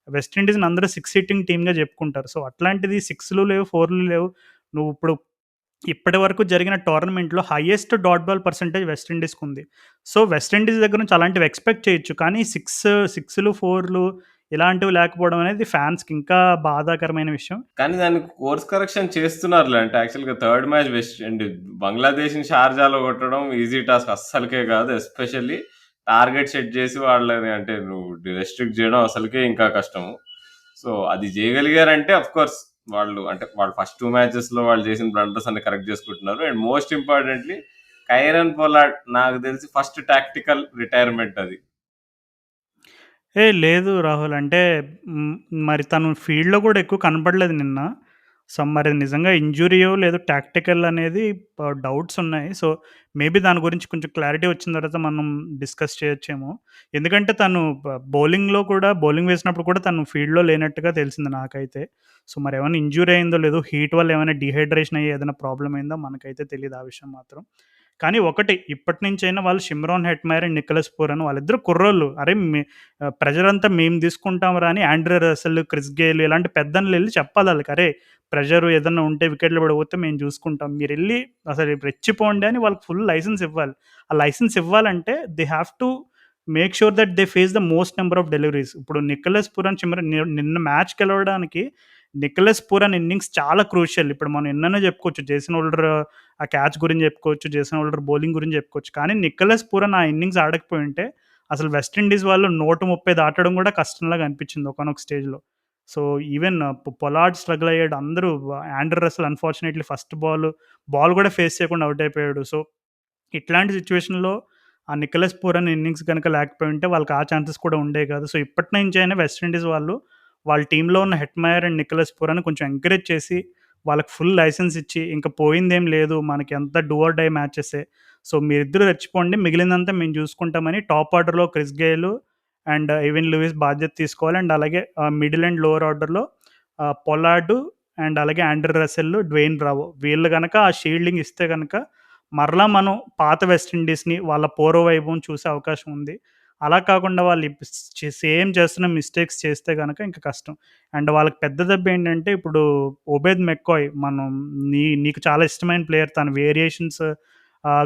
వెస్ట్ ఇండీస్‌ని అందరూ 6 హిట్టింగ్ టీమ్‌గా చెప్పుకుంటారు. సో, అట్లాంటిది 6లు లేవు, 4లు లేవు. నువ్విప్పుడు ఇప్పటి వరకు జరిగిన టోర్నమెంట్‌లో highest dot ball percentage West ఇండీస్‌కుంది. సో, వెస్ట్ ఇండీస్ దగ్గర నుంచి అలాంటివి ఎక్స్‌పెక్ట్ చేయొచ్చు. కానీ 6లు, 4లు ఇలాంటివి లేకపోవడం అనేది ఫ్యాన్స్‌కి ఇంకా బాధాకరమైన విషయం. కానీ దాన్ని కోర్స్ కరెక్షన్ చేస్తున్నారులే. అంటే యాక్చువల్‌గా థర్డ్ మ్యాచ్ వెస్ట్ ఇండీస్ బంగ్లాదేశ్‌ని షార్జాలో కొట్టడం ఈజీ టాస్క్ అస్సలకే కాదు. ఎస్పెషల్లీ టార్గెట్ సెట్ చేసి వాళ్ళని అంటే నువ్వు రెస్ట్రిక్ట్ చేయడం అసలకే ఇంకా కష్టము. సో, అది చేయగలిగారంటే ఆఫ్‌కోర్స్ వాళ్ళు ఫస్ట్ 2 మ్యాచెస్‌లో వాళ్ళు చేసిన బ్లండర్స్ అన్ని కరెక్ట్ చేసుకుంటున్నారు. అండ్ మోస్ట్ ఇంపార్టెంట్‌లీ కైరన్ పొలార్డ్ నాకు తెలిసి ఫస్ట్ టాక్టికల్ రిటైర్మెంట్ అది. లేదు రాహుల్. అంటే హ్మ్, మరి తను ఫీల్డ్‌లో కూడా ఎక్కువ కనపడలేదు నిన్న. సో, మరి నిజంగా ఇంజ్యూరీయో లేదో టాక్టికల్ అనేది డౌట్స్ ఉన్నాయి. సో, మేబీ దాని గురించి కొంచెం క్లారిటీ వచ్చిన తర్వాత మనం డిస్కస్ చేయొచ్చేమో. ఎందుకంటే తను బౌలింగ్ వేసినప్పుడు కూడా తను ఫీల్డ్‌లో లేనట్టుగా తెలిసింది నాకైతే. సో, మరేమన్నా ఇంజ్యూరీ అయిందో లేదో, హీట్ వల్ల ఏమైనా డీహైడ్రేషన్ అయ్యి ఏదైనా ప్రాబ్లమ్ అయిందో మనకైతే తెలీదు ఆ విషయం మాత్రం. కానీ ఒకటి ఇప్పటినుంచైనా వాళ్ళు Shimron Hetmyer and Nicholas Pooran వాళ్ళిద్దరూ కుర్రోళ్ళు. అరే! ప్రెషరంతా మేము తీసుకుంటాంరా అని ఆండ్రే రసెల్, క్రిస్ గేల్ ఇలాంటి పెద్దన్నలెళ్లి చెప్పాలాళ్ళకి. అరే! ప్రెషర్ ఏదన్నా ఉంటే వికెట్లు పడబోతే మేము చూసుకుంటాం. మీరెళ్లి అసలు రెచ్చిపోండి అని వాళ్ళకి ఫుల్ లైసెన్స్ ఇవ్వాలి. ఆ లైసెన్స్ ఇవ్వాలంటే they have to make sure that they face the most number of deliveries. ఇప్పుడు నికోలస్ పూరన్, నిన్న మ్యాచ్ గెలవడానికి నికోలస్ పూరన్ ఇన్నింగ్స్ చాలా క్రూషియల్. ఇప్పుడు మనం ఎన్నైనా చెప్పుకోవచ్చు. జేసన్ హోల్డర్ ఆ క్యాచ్ గురించి చెప్పుకోవచ్చు. జేసన్ హోల్డర్ బౌలింగ్ గురించి చెప్పుకోవచ్చు. కానీ నికోలస్ పూరన్ ఆ ఇన్నింగ్స్ ఆడకపోయుంటే అసలు వెస్ట్ ఇండీస్ వాళ్ళు 130 దాటడం కూడా కష్టంలాగా అనిపించింది ఒకానొక స్టేజ్‌లో. సో, ఈవెన్ పొలార్డ్ స్ట్రగుల్ అయ్యాడు. అందరూ Andre Russell unfortunately first ball కూడా ఫేస్ చేయకుండా ఔట్ అయిపోయాడు. సో, ఇట్లాంటి సిట్యుయేషన్‌లో ఆ నికోలస్ పూరన్ ఇన్నింగ్స్ గనుక లేకపోయుంటే వాళ్ళకి ఆ ఛాన్సెస్ కూడా ఉండేవి కాదు. సో, ఇప్పటి నుంచైనా వెస్ట్ ఇండీస్ వాళ్ళు వాళ్ళ టీమ్‌లో ఉన్న హెట్మైర్ అండ్ నికోలస్ పూరన్‌ని కొంచెం ఎంకరేజ్ చేసి వాళ్ళకి ఫుల్ లైసెన్స్ ఇచ్చి, ఇంక పోయిందేం లేదు. మనకెంత డూ ఆర్ డై మ్యాచెసే. సో, మీరిద్దరూ రెచ్చిపోండి. మిగిలిందంతా మేము చూసుకుంటామని టాప్ ఆర్డర్‌లో Chris Gayle and Evin Louis బాధ్యత తీసుకోవాలి. అండ్ అలాగే మిడిల్ అండ్ లోవర్ ఆర్డర్‌లో పొలార్డ్ అండ్ అలాగే ఆండ్రే రసెల్, డ్వేయిన్ బ్రావో వీళ్ళు గనక ఆ షీల్డింగ్ ఇస్తే గనక మరలా మనం పాత వెస్ట్ ఇండీస్‌ని వాళ్ళ పూర్వ వైభవం చూసే అవకాశం ఉంది. అలా కాకుండా వాళ్ళు సేమ్ చేస్తున్న మిస్టేక్స్ చేస్తే గనక ఇంక కష్టం. అండ్ వాళ్ళకి పెద్ద దెబ్బేంటంటే ఇప్పుడు ఒబేద్ మెక్కాయ్ మనం నీకు చాలా ఇష్టమైన ప్లేయర్ తన వేరియేషన్స్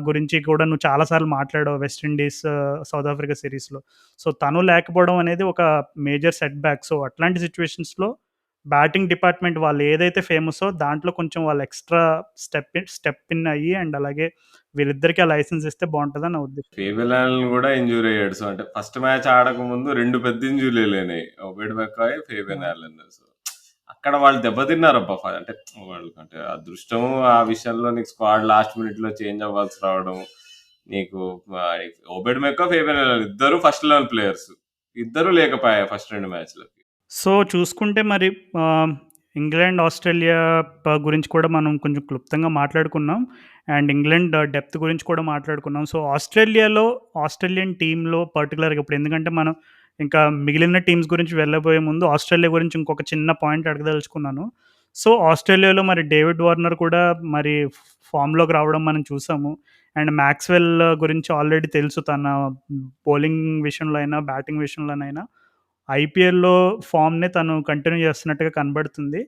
గురించి కూడా నువ్వు చాలా సార్లు మాట్లాడావు వెస్ట్ ఇండీస్, సౌత్ ఆఫ్రికా సిరీస్‌లో. సో, తను లేకపోవడం అనేది ఒక మేజర్ సెట్ బ్యాక్. సో, అట్లాంటి సిట్యుయేషన్స్‌లో బ్యాటింగ్ డిపార్ట్‌మెంట్ వాళ్ళు ఏదైతే ఫేమసో దాంట్లో కొంచెం వాళ్ళు ఎక్స్‌ట్రా స్టెప్ ఇన్ అయ్యి అండ్ అలాగే వీళ్ళిద్దరికీ ఆ లైసెన్స్ ఇస్తే బావుంటదని నా ఉద్దేశం. ఫేబిల్ ఆలన్ కూడా ఇంజూరీ అయ్యాడు. సో, అంటే ఫస్ట్ మ్యాచ్ ఆడకముందు 2 పెద్ద ఇంజూరీలయినాయి. ఒబేడ్ మెక్కాయ్, ఫేబియన్ ఆ! ఆలన్. సో, అక్కడ వాళ్ళు దెబ్బతిన్నారబ్బా! అంటే వాళ్ళకంటే అదృష్టం ఆ విషయంలో నీకు స్క్వాడ్ లాస్ట్ మినిట్‌లో చేంజ్ అవ్వాల్సి రావడం. నీకు ఆహ్, ఒబేడ్ మెక్కా, ఫేబియన్ ఆలన్ ఇద్దరు ఫస్ట్ 11 ప్లేయర్స్. ఇద్దరు లేకపోయా ఫస్ట్ 2 మ్యాచ్‌లకి. సో, చూసుకుంటే మరి ఆహ్, ఇంగ్లాండ్, ఆస్ట్రేలియా గురించి కూడా మనం కొంచెం క్లుప్తంగా మాట్లాడుకున్నాం. అండ్ ఇంగ్లాండ్ డెప్త్ గురించి కూడా మాట్లాడుకున్నాం. సో, ఆస్ట్రేలియన్ టీమ్‌లో పర్టిక్యులర్‌గా ఇప్పుడు ఎందుకంటే మనం ఇంకా మిగిలిన టీమ్స్ గురించి వెళ్ళబోయే ముందు ఆస్ట్రేలియా గురించి ఇంకొక చిన్న పాయింట్ అడగదలుచుకున్నాను. సో, ఆస్ట్రేలియాలో మరి డేవిడ్ వార్నర్ కూడా మరి ఫామ్‌లోకి రావడం మనం చూసాము. అండ్ మాక్స్‌వెల్ గురించి ఆల్రెడీ తెలుసు తన బౌలింగ్ విషయంలో అయినా, బ్యాటింగ్ విషయంలోనైనా ఐపీఎల్‌లో ఫామ్‌ని తను కంటిన్యూ చేస్తున్నట్టుగా కనబడుతుంది.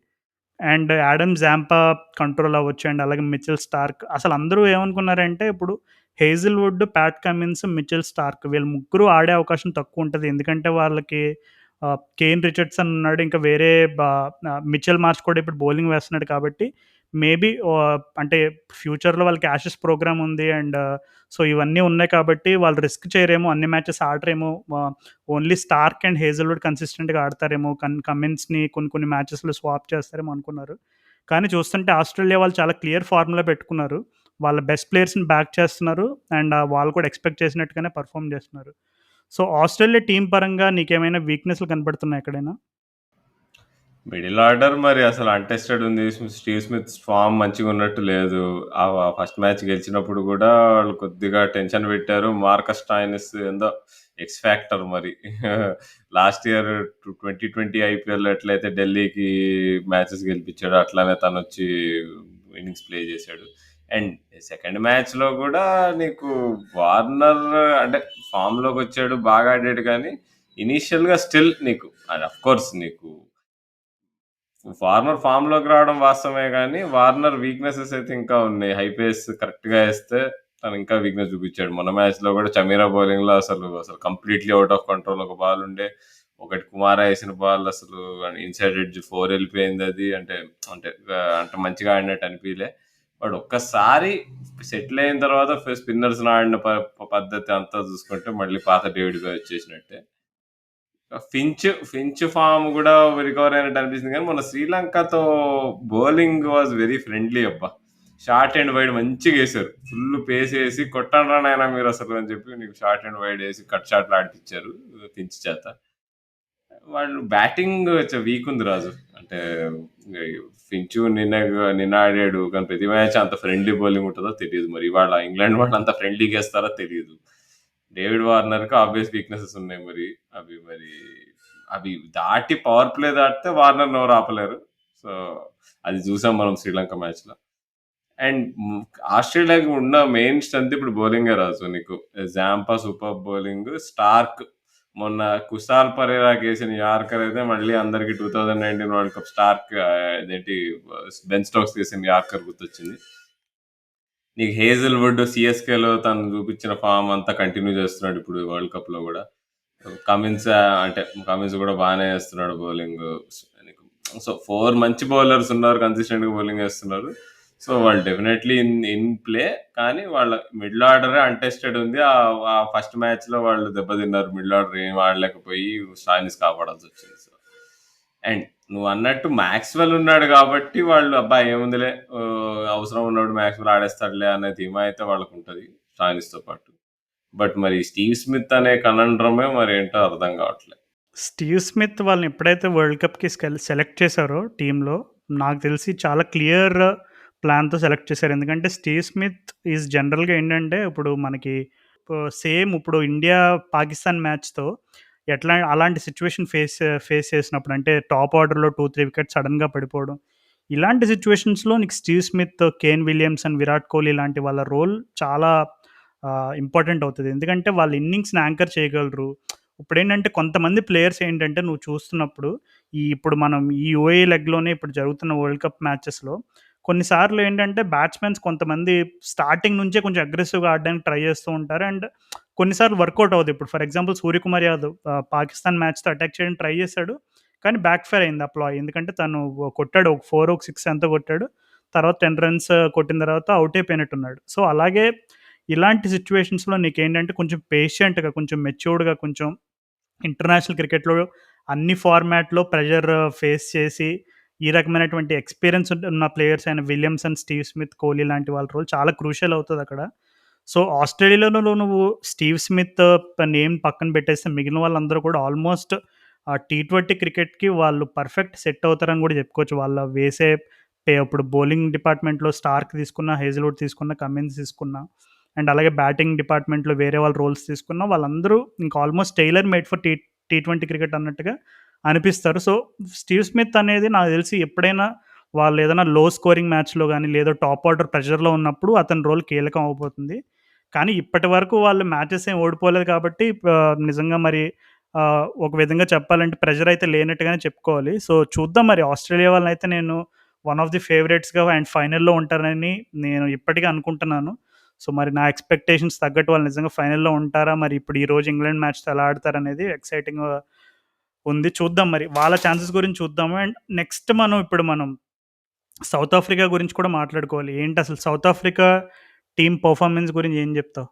అండ్ యాడమ్ జాంపా కంట్రోల్ అవ్వచ్చు. అండ్ అలాగే మిచెల్ స్టార్క్. అసలందరూ ఏమనుకున్నారంటే ఇప్పుడు Hazlewood, Pat Cummins, Mitchell Starc వీళ్ళు ముగ్గురు ఆడే అవకాశం తక్కువుంటది. ఎందుకంటే వాళ్ళకి కేన్ రిచర్డ్సన్ ఉన్నాడు. ఇంకా వేరే మిచెల్ మార్ష్ కూడా ఇప్పుడు బౌలింగ్ వేస్తున్నాడు కాబట్టి మేబీ అంటే ఫ్యూచర్‌లో వాళ్ళకి యాషెస్ ప్రోగ్రామ్ ఉంది. అండ్ సో, ఇవన్నీ ఉన్నాయి కాబట్టి వాళ్ళు రిస్క్ చేయరేమో, అన్ని మ్యాచెస్ ఆడరేమో. ఓన్లీ స్టార్క్ అండ్ హేజల్‌వుడ్ కన్సిస్టెంట్‌గా ఆడతారేమో. కమిన్స్‌ని కొన్ని కొన్ని మ్యాచెస్‌లో స్వాప్ చేస్తారేమో అనుకున్నారు. కానీ చూస్తుంటే ఆస్ట్రేలియా వాళ్ళు చాలా క్లియర్ ఫార్ములా పెట్టుకున్నారు. వాళ్ళ బెస్ట్ ప్లేయర్స్‌ని బ్యాక్ చేస్తున్నారు. అండ్ వాళ్ళు కూడా ఎక్స్‌పెక్ట్ చేసినట్టుగానే పెర్ఫార్మ్ చేస్తున్నారు. సో, ఆస్ట్రేలియా టీమ్ పరంగా నీకేమైనా వీక్‌నెస్‌లు కనపడుతున్నాయా ఎక్కడైనా? మిడిల్ ఆర్డర్ మరి అసలు అన్‌టెస్టెడ్ ఉంది. స్టీవ్ స్మిత్ ఫార్మ్ మంచిగున్నట్టు లేదు. ఫస్ట్ మ్యాచ్ గెలిచినప్పుడు గూడా వాళ్ళు కొద్దిగా టెన్షన్ పెట్టారు. మార్కస్ స్టాయినిస్ ఏందో ఎక్స్ ఫ్యాక్టర్ మరి. లాస్ట్ ఇయర్ 2020 ఐపీఎల్‌లో ఎట్లయితే ఢిల్లీకి మ్యాచెస్ గెలిపించాడో అట్లానే తనొచ్చి ఇన్నింగ్స్ ప్లే చేశాడు. అండ్ సెకండ్ మ్యాచ్‌లో గూడా నీకు వార్నర్ అంటే ఫార్మ్‌లోకొచ్చాడు, బాగా ఆడాడు కానీ ఇనీషియల్‌గా స్టిల్ నీకు అండ్ ఆఫ్‌కోర్స్ నీకు వార్నర్ ఫామ్‌లోకి రావడం వాస్తవమే గానీ, వార్నర్ వీక్‌నెసెస్ అయితే ఇంకా ఉన్నాయి. హై పేస్ కరెక్ట్‌గా ఏస్తే తను ఇంకా వీక్‌నెస్ చూపించాడు. మొన్న మ్యాచ్‌లో కూడా చమీరా బౌలింగ్‌లో అసలు కంప్లీట్‌లీ ఔట్ ఆఫ్ కంట్రోల్ ఒక బాల్ ఉండే. ఒకటి కుమార ఏసిన బాల్ అసలు ఇన్‌సైడ్ ఎడ్జ్ 4 ఎళ్ళిపోయిందది. అంటే మంచిగా ఆడినట్టు అనిపియలే. బట్ ఒక్కసారి సెటిల్ అయిన తర్వాత స్పిన్నర్స్‌ని ఆడిన పద్ధతి అంతా చూసుకుంటే మళ్ళీ పాత డేవిడ్ బాయ్ వచ్చేసినట్టే. ఫించ్ ఫార్మ్ గూడా రికవర్ అయినట్టు అనిపిస్తుంది గానీ, మొన్న శ్రీలంకతో బౌలింగ్ వాస్ వెరీ ఫ్రెండ్లీ అబ్బా! షార్ట్ అండ్ వైడ్ మంచిగేశారు. ఫుల్ పేసేసి కొట్టండ్రా నాయనా మీరసలు అని చెప్పి నీకు షార్ట్ అండ్ వైడ్ ఏసి కట్ షాట్లు ఆడిపిచ్చారు ఫించ్ చేత. వాళ్ళు బ్యాటింగ్ వీక్ ఉంది రాజు. అంటే ఫించు నిన్న ఆడాడు. కానీ ప్రతి మ్యాచ్ అంత ఫ్రెండ్లీ బౌలింగ్ ఉంటదో తెలీదు. మరి ఇవాళ ఇంగ్లాండ్ వాళ్ళు అంత ఫ్రెండ్లీగా ఏస్తారో తెలీదు. డేవిడ్ వార్నర్‌కి ఆబ్వియస్ వీక్‌నెసెస్ ఉన్నాయి మరి. మరి అవి దాటి పవర్ ప్లే దాటితే వార్నర్‌ని ఎవరు ఆపలేరు. సో, అది చూసాం మనం శ్రీలంక మ్యాచ్‌లో. అండ్ ఆస్ట్రేలియాకి ఉన్న మెయిన్ స్ట్రెంత్ ఇప్పుడు బౌలింగే రాజు నీకు. Zampa superb bowling. స్టార్క్ మొన్న కుశాల్ పరేరాకేసిన యార్కర్ అయితే మళ్ళీ అందరికి 2019 వరల్డ్ కప్ స్టార్క్ ఇదేంటి బెన్ స్టోక్స్‌కేసిన యార్కర్ గుర్తొచ్చింది. నీకు హేజల్‌వుడ్ సీఎస్‌కేలో తను చూపించిన ఫార్మ్ అంతా కంటిన్యూ చేస్తున్నాడు ఇప్పుడు వరల్డ్ కప్‌లో గూడా. కమిన్స్ గూడా బానే ఏస్తున్నాడు బౌలింగు. సో, 4 మంచి బౌలర్స్ ఉన్నారు. కన్సిస్టెంట్‌గా బౌలింగ్ ఏస్తున్నారు. సో, వాళ్ళు డెఫినైట్‌లీ ఇన్ ప్లే. కానీ వాళ్ళ మిడిల్ ఆర్డరే అన్‌టెస్టెడ్ ఉంది. ఫస్ట్ మ్యాచ్‌లో వాళ్ళు దెబ్బతిన్నారు. మిడిల్ ఆర్డర్ ఏం ఆడలేకపోయి స్టాయినిస్ కాపాడాల్సొచ్చింది. సో, అండ్ నువ్వన్నట్టు మాక్స్‌వెల్ ఉన్నాడు గాబట్టి వాళ్ళు అబ్బా! ఏముందిలే అవసరం ఉన్నప్పుడు మాక్స్‌వెల్ ఆడేస్తాడులే అనే ధీమా అయితే వాళ్ళకుంటది స్టాయినిస్‌తో పాటు. బట్ మరి స్టీవ్ స్మిత్ అనే కనండ్రమే మరేంటో అర్థం గావట్లే. స్టీవ్ స్మిత్ వాళ్ళని ఎప్పుడైతే వరల్డ్ కప్‌కి సెలెక్ట్ చేశారో టీమ్‌లో, నాకు తెలిసి చాలా క్లియర్ ప్లాన్‌తో సెలెక్ట్ చేశారు. ఎందుకంటే స్టీవ్ స్మిత్ ఈజ్ జనరల్‌గా ఏంటంటే ఇప్పుడు మనకి సేమ్ ఇప్పుడు ఇండియా, పాకిస్తాన్ మ్యాచ్‌తో అలాంటి సిట్యుయేషన్ ఫేస్ చేసినప్పుడు అంటే టాప్ ఆర్డర్‌లో 2, 3 వికెట్స్ సడెన్‌గా పడిపోవడం. ఇలాంటి సిట్యుయేషన్స్‌లో నీకు Steve Smith, Kane Williamson, Virat Kohli లాంటి వాళ్ళ రోల్ చాలా ఇంపార్టెంట్ అవుతది. ఎందుకంటే వాళ్ళు ఇన్నింగ్స్‌ని యాంకర్ చేయగలరు. ఇప్పుడేంటంటే కొంతమంది ప్లేయర్స్ ఏంటంటే నువ్వు చూస్తున్నప్పుడు ఇప్పుడు మనం ఈ యూఏఈ లెగ్‌లోనే ఇప్పుడు జరుగుతున్న వరల్డ్ కప్ మ్యాచెస్‌లో కొన్నిసార్లు ఏంటంటే బ్యాట్స్‌మెన్స్ కొంతమంది స్టార్టింగ్ నుంచే కొంచెం అగ్రెసివ్‌గా ఆడడానికి ట్రై చేస్తూ ఉంటారు. అండ్ కొన్నిసార్లు వర్కౌట్ అవ్వదు. ఇప్పుడు ఫర్ ఎగ్జాంపుల్ 'సూర్యకుమార్ యాదవ్' పాకిస్తాన్ మ్యాచ్‌తో అటాక్ చేయడానికి ట్రై చేశాడు. కానీ బ్యాక్ ఫైర్ అయింది ఆ ప్లాయ్. ఎందుకంటే తను కొట్టాడు. ఒక 4, ఒక 6 ఎంతో కొట్టాడు. తర్వాత 10 రన్స్ కొట్టిన తర్వాత ఔట్ అయిపోయినట్టున్నాడు. సో, అలాగే ఇలాంటి సిట్యుయేషన్స్‌లో నీకేంటంటే కొంచెం పేషెంట్‌గా, కొంచెం మెచ్యూర్డ్‌గా, కొంచెం ఇంటర్నేషనల్ క్రికెట్‌లో అన్ని ఫార్మాట్‌లో ప్రెషర్ ఫేస్ చేసి, ఈ రకమైనటువంటి ఎక్స్‌పీరియన్స్ ఉన్న ప్లేయర్స్ అయిన విలియమ్సన్, స్టీవ్ స్మిత్, కోహ్లీ లాంటి వాళ్ళ రోల్ చాలా క్రూషియల్ అవుతదక్కడ. సో, ఆస్ట్రేలియాలో నువ్వు స్టీవ్ స్మిత్ నేమ్ పక్కన పెట్టేస్తే మిగిలిన వాళ్ళందరూ కూడా ఆల్మోస్ట్ టీ20 క్రికెట్‌కి వాళ్ళు పర్ఫెక్ట్ సెట్ అవుతారని కూడా చెప్పుకోవచ్చు. వాళ్ళ వేసే ఇప్పుడు బౌలింగ్ డిపార్ట్‌మెంట్‌లో స్టార్క్ తీసుకున్న, హేజల్‌వుడ్ తీసుకున్న, కమిన్స్ తీసుకున్న అండ్ అలాగే బ్యాటింగ్ డిపార్ట్‌మెంట్‌లో వేరే వాళ్ళ రోల్స్ తీసుకున్న వాళ్ళందరూ ఇంకా ఆల్మోస్ట్ టైలర్ మేడ్ ఫర్ టీ20 క్రికెట్ అన్నట్టుగా అనిపిస్తారు. సో, స్టీవ్ స్మిత్ అనేది నాకు తెలిసి ఎప్పుడైనా వాళ్ళు ఏదైనా లో స్కోరింగ్ మ్యాచ్‌లో గాని, లేదా టాప్ ఆర్డర్ ప్రెషర్‌లో ఉన్నప్పుడు అతని రోల్ కీలకం అవ్వబోతుంది. కానీ ఇప్పటి వరకు వాళ్ళు మ్యాచెస్ ఏమి ఓడిపోలేదు కాబట్టి నిజంగా మరి ఒక విధంగా చెప్పాలంటే ప్రెషర్ అయితే లేనట్టుగానే చెప్పుకోవాలి. సో, చూద్దాం మరి ఆస్ట్రేలియా వాళ్ళనైతే నేను వన్ ఆఫ్ ది ఫేవరెట్స్‌గా అండ్ ఫైనల్‌లో ఉంటారని నేను ఇప్పటికి అనుకుంటున్నాను. సో, మరి నా ఎక్స్‌పెక్టేషన్స్ తగ్గట్టు వాళ్ళు నిజంగా ఫైనల్‌లో ఉంటారా? మరి ఇప్పుడు ఈరోజు ఇంగ్లాండ్ మ్యాచ్‌తో ఎలా ఆడతారనేది ఎక్సైటింగ్‌గా ఉంది. చూద్దాం మరి. వాళ్ళ ఛాన్సెస్ గురించి చూద్దాము. అండ్ నెక్స్ట్ మనం సౌత్ ఆఫ్రికా గురించి కూడా మాట్లాడుకోవాలి. ఏంటసలు సౌత్ ఆఫ్రికా టీమ్ పెర్ఫార్మన్స్ గురించి ఏం జెప్తావు?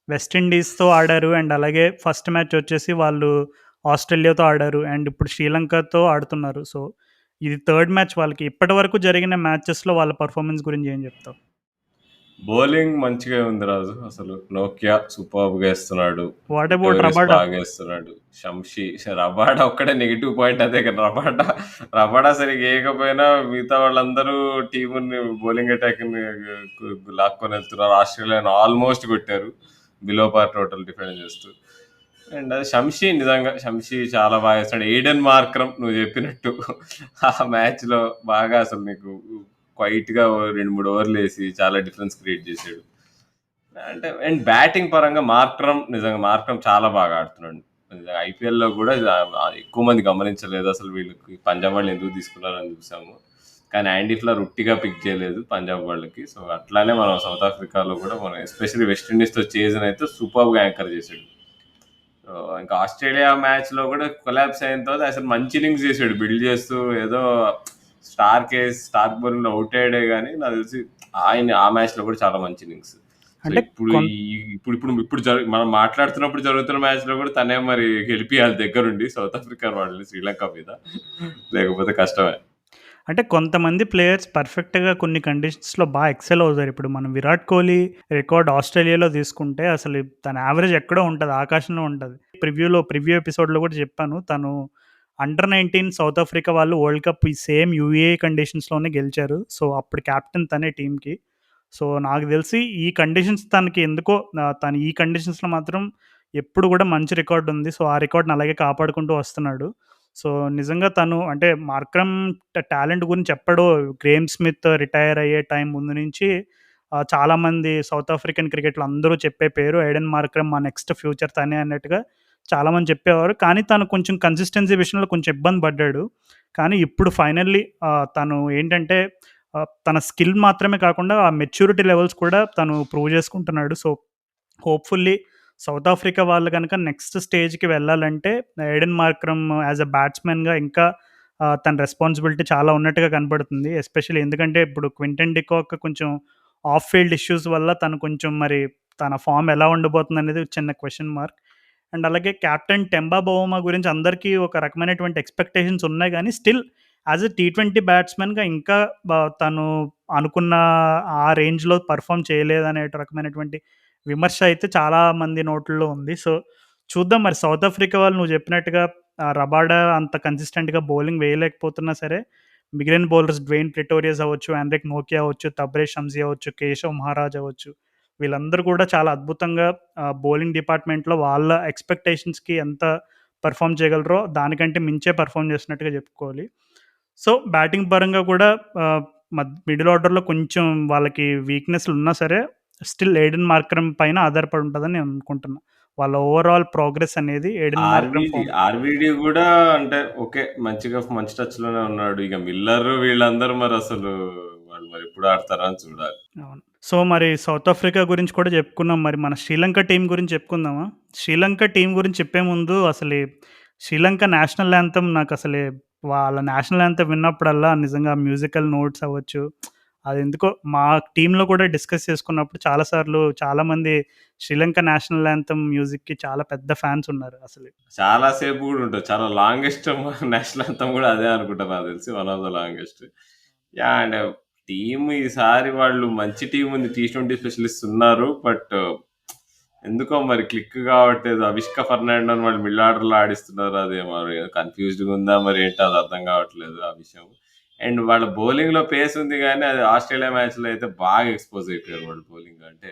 వెస్ట్ ఇండీస్‌తో ఆడారు. అండ్ అలాగే ఫస్ట్ మ్యాచ్ వచ్చేసి వాళ్ళు ఆస్ట్రేలియాతో ఆడారు. అండ్ ఇప్పుడు శ్రీలంకతో ఆడుతున్నారు. సో, ఇది థర్డ్ మ్యాచ్ వాళ్ళకి. ఇప్పటివరకు జరిగిన మ్యాచెస్‌లో వాళ్ళ పెర్ఫార్మన్స్ గురించి ఏం జెప్తావు? బౌలింగ్ మంచిగా ఉంది రాజు. అసలు నోకియా సూపర్బ్‌గా ఏస్తున్నాడు. What about Pretorius Rabada? బాగేస్తున్నాడు. రబాడా ఒక్కడే నెగెటివ్ పాయింట్ అదే కదా! రబాడా సరిగ్గా ఏయకపోయినా మిగతా వాళ్ళందరూ టీముని బౌలింగ్ అటాక్‌ని లాక్కొనెళ్తున్నారు. ఆస్ట్రేలియాను ఆల్మోస్ట్ కొట్టారు. బిలో పార్ టోటల్ డిఫెండ్ చేస్తూ. అండ్ నిజంగా షంషీ చాలా బాగా ఏస్తాడు. ఎయిడెన్ మార్క్రమ్ నువ్వు చెప్పినట్టు ఆ మ్యాచ్‌లో బాగా అసలు నీకు క్వైట్‌గా ఓ 2, 3 ఓవర్‌లేసి చాలా డిఫరెన్స్ క్రియేట్ చేసాడు. అంటే అండ్ బ్యాటింగ్ పరంగా మార్క్రమ్ చాలా బాగా ఆడుతున్నాడు. ఐపీఎల్‌లో కూడా ఎక్కువ మంది గమనించలేదు. అసలు వీళ్ళకి పంజాబ్ వాళ్ళు ఎందుకు తీసుకున్నారని చూసాము. కానీ యాండీ ఫ్లర్ ఉట్టిగా పిక్ చేయలేదు పంజాబ్ వాళ్ళకి. సో, అట్లానే మనం సౌత్ ఆఫ్రికాలో కూడా మనం ఎస్పెషల్లీ వెస్ట్ ఇండీస్‌తో చేజ్‌నైతే సూపర్బ్‌గా యాంకర్ చేసాడు. సో, ఇంకా ఆస్ట్రేలియా మ్యాచ్‌లో కూడా కొలాప్స్ అయిన తర్వాత అసలు మంచి ఇన్నింగ్స్ చేసాడు. బిల్డ్ చేస్తూ ఏదో స్టార్క్ బౌలింగ్‌లో ఔట్ అయ్యాడే గానీ నాకు తెలిసి ఆ మ్యాచ్‌లో కూడా చాలా మంచి ఇన్నింగ్స్. సో, అంటే ఇప్పుడు కొన్ ఈ ఇప్పుడు మనం మాట్లాడుతున్నప్పుడు జరుగుతున్న మ్యాచ్‌లో కూడా తనే మరి గెలిపియాలి దగ్గరుండి సౌత్ ఆఫ్రికా వాళ్ళని శ్రీలంక మీద. లేకపోతే కష్టమే. అంటే కొంతమంది ప్లేయర్స్ పర్ఫెక్ట్‌గా కొన్ని కండిషన్స్‌లో ఎక్సెల్ అవుతారు. ఇప్పుడు మనం 'విరాట్ కోహ్లీ' రికార్డ్ ఆస్ట్రేలియాలో తీసుకుంటే అసలు తన యావరేజ్ ఎక్కడో ఉంటది. ఆకాశంలో ఉంటది. ప్రివ్యూ ఎపిసోడ్‌లో కూడా చెప్పాను. తను అండర్ 19 సౌత్ ఆఫ్రికా వాళ్ళు వరల్డ్ కప్ ఈ సేమ్ యూఏఈ కండిషన్స్‌లోనే గెలిచారు. సో, అప్పుడు కెప్టెన్ తనే టీమ్‌కి. సో, నాకు తెలిసి ఈ కండిషన్స్ తనకి ఎందుకో తను ఈ కండిషన్స్‌లో మాత్రం ఎప్పుడు కూడా మంచి రికార్డ్ ఉంది. సో, ఆ రికార్డ్‌ని అలాగే కాపాడుకుంటూ వస్తున్నాడు. సో, నిజంగా తను అంటే మార్క్రమ్ టాలెంట్ గురించి ఎప్పుడో గ్రేమ్ స్మిత్ రిటైర్ అయ్యే టైం ముందు నుంచి చాలామంది సౌత్ ఆఫ్రికన్ క్రికెటర్లు అందరూ చెప్పే పేరు ఎడెన్ మార్క్రమ్ మా నెక్స్ట్ ఫ్యూచర్ తనే అన్నట్టుగా చాలామంది చెప్పేవారు. కానీ తను కొంచెం కన్సిస్టెన్సీ విషయంలో కొంచెం ఇబ్బంది పడ్డాడు. కానీ ఇప్పుడు ఫైనల్లీ తను ఏంటంటే తన స్కిల్ మాత్రమే కాకుండా ఆ మెచ్యూరిటీ లెవెల్స్ కూడా తను ప్రూవ్ చేసుకుంటున్నాడు. సో, హోప్‌ఫుల్లీ సౌత్ ఆఫ్రికా వాళ్ళు గనక నెక్స్ట్ స్టేజ్‌కి వెళ్ళాలంటే ఎడెన్ మార్క్రమ్ యాస్ ఎ బ్యాట్స్‌మెన్‌గా ఇంకా తన రెస్పాన్సిబిలిటీ చాలా ఉన్నట్టుగా కనపడుతుంది. ఎస్పెషల్లీ ఎందుకంటే ఇప్పుడు క్వింటన్ డికాక్ కొంచెం ఆఫ్ ఫీల్డ్ ఇష్యూస్ వల్ల తను కొంచెం మరి తన ఫార్మ్ ఎలా ఉండబోతుందనేది చిన్న క్వెషన్ మార్క్. అండ్ అలాగే కెప్టెన్ టెంబా బౌమా గురించి అందరికీ ఒక రకమైనటువంటి ఎక్స్‌పెక్టేషన్స్ ఉన్నాయి గానీ స్టిల్ యాస్ ఎ టీ20 బ్యాట్స్‌మెన్‌గా ఇంకా తను అనుకున్న ఆ రేంజ్‌లో పెర్ఫార్మ్ చేయలేదనే రకమైనటువంటి విమర్శ అయితే చాలా మంది నోట్లలో ఉంది. సో, చూద్దాం మరి సౌత్ ఆఫ్రికా వాళ్ళు నువ్వు చెప్పినట్టుగా రబాడా అంత కన్సిస్టెంట్‌గా బౌలింగ్ వేయలేకపోతున్నా సరే, మిగిలిన బౌలర్స్ డ్వేన్ ప్రిటోరియస్ అవ్వచ్చు, ఆండ్రిక్ నోకియా అవ్వచ్చు, తబ్రేజ్ షమ్సీ అవ్వచ్చు, కేశవ్ మహారాజ్ అవ్వచ్చు. వీళ్ళందరూ కూడా చాలా అద్భుతంగా బౌలింగ్ డిపార్ట్మెంట్‌లో వాళ్ళ ఎక్స్‌పెక్టేషన్స్‌కి ఎంత పెర్ఫార్మ్ చేయగలరో దానికంటే మించే పెర్ఫార్మ్ చేసినట్టుగా చెప్పుకోవాలి. సో, బ్యాటింగ్ పరంగా కూడా మిడిల్ ఆర్డర్‌లో కొంచెం వాళ్ళకి వీక్‌నెస్‌లు ఉన్నా సరే, స్టిల్ ఎయిడెన్ మార్కరమ్ పైన ఆధారపడి ఉంటదని నేను అనుకుంటున్నా. వాళ్ళ ఓవరాల్ ప్రోగ్రెస్ అనేది ఎయిడెన్ మార్కరమ్ ఫామ్. ఆర్‌వీడీ గూడా అంటే ఓకే. మంచి టచ్‌లోనే ఉన్నాడు. ఇక మిల్లర్ వీళ్ళందరూ మరసలు వాళ్ళు మరెప్పుడు ఆడతారా అని చూడాలి. అవును. సో, మరి సౌత్ ఆఫ్రికా గురించి కూడా చెప్పుకున్నాం. మరి మన శ్రీలంక టీమ్ గురించి చెప్పుకుందామా? శ్రీలంక టీమ్ గురించి చెప్పే ముందు శ్రీలంక నేషనల్ యాంథమ్ నాకసలే వాళ్ళ నేషనల్ యాంథమ్ విన్నప్పుడల్లా నిజంగా మ్యూజికల్ నోట్స్ అవ్వచ్చు, అదెందుకో మా టీమ్‌లో కూడా డిస్కస్ చేసుకున్నప్పుడు చాలా సార్లు చాలామంది శ్రీలంక నేషనల్ యాంథమ్ మ్యూజిక్‌కి చాలా పెద్ద ఫ్యాన్స్ ఉన్నారు అసలు. చాలా సేపు గూడా ఉంటది. చాలా లాంగెస్ట్ నేషనల్ యాంథమ్ గూడా అదే అనుకుంటా నాకు తెలిసి. One of the longest. Yeah! And team ఈసారి వాళ్ళు మంచి టీమ్ ఉంది. టీ20 స్పెషలిస్ట్స్ ఉన్నారు. బట్ ఎందుకో మరి క్లిక్ కావట్లేదు. అవిష్క ఫెర్నాండోని వాళ్ళు మిడిల్ ఆర్డర్‌లో ఆడిస్తున్నారు. అది మరి కన్‌ఫ్యూజ్డ్‌గా ఉందా మరి ఏంటో అది అర్థం కావట్లేదు ఆ విషయం. అండ్ వాళ్ళ బౌలింగ్‌లో పేస్ ఉంది గానీ, అది ఆస్ట్రేలియా మ్యాచ్‌లో అయితే బాగా ఎక్స్‌పోజ్ అయిపోయారు వాళ్ళు బౌలింగ్. అంటే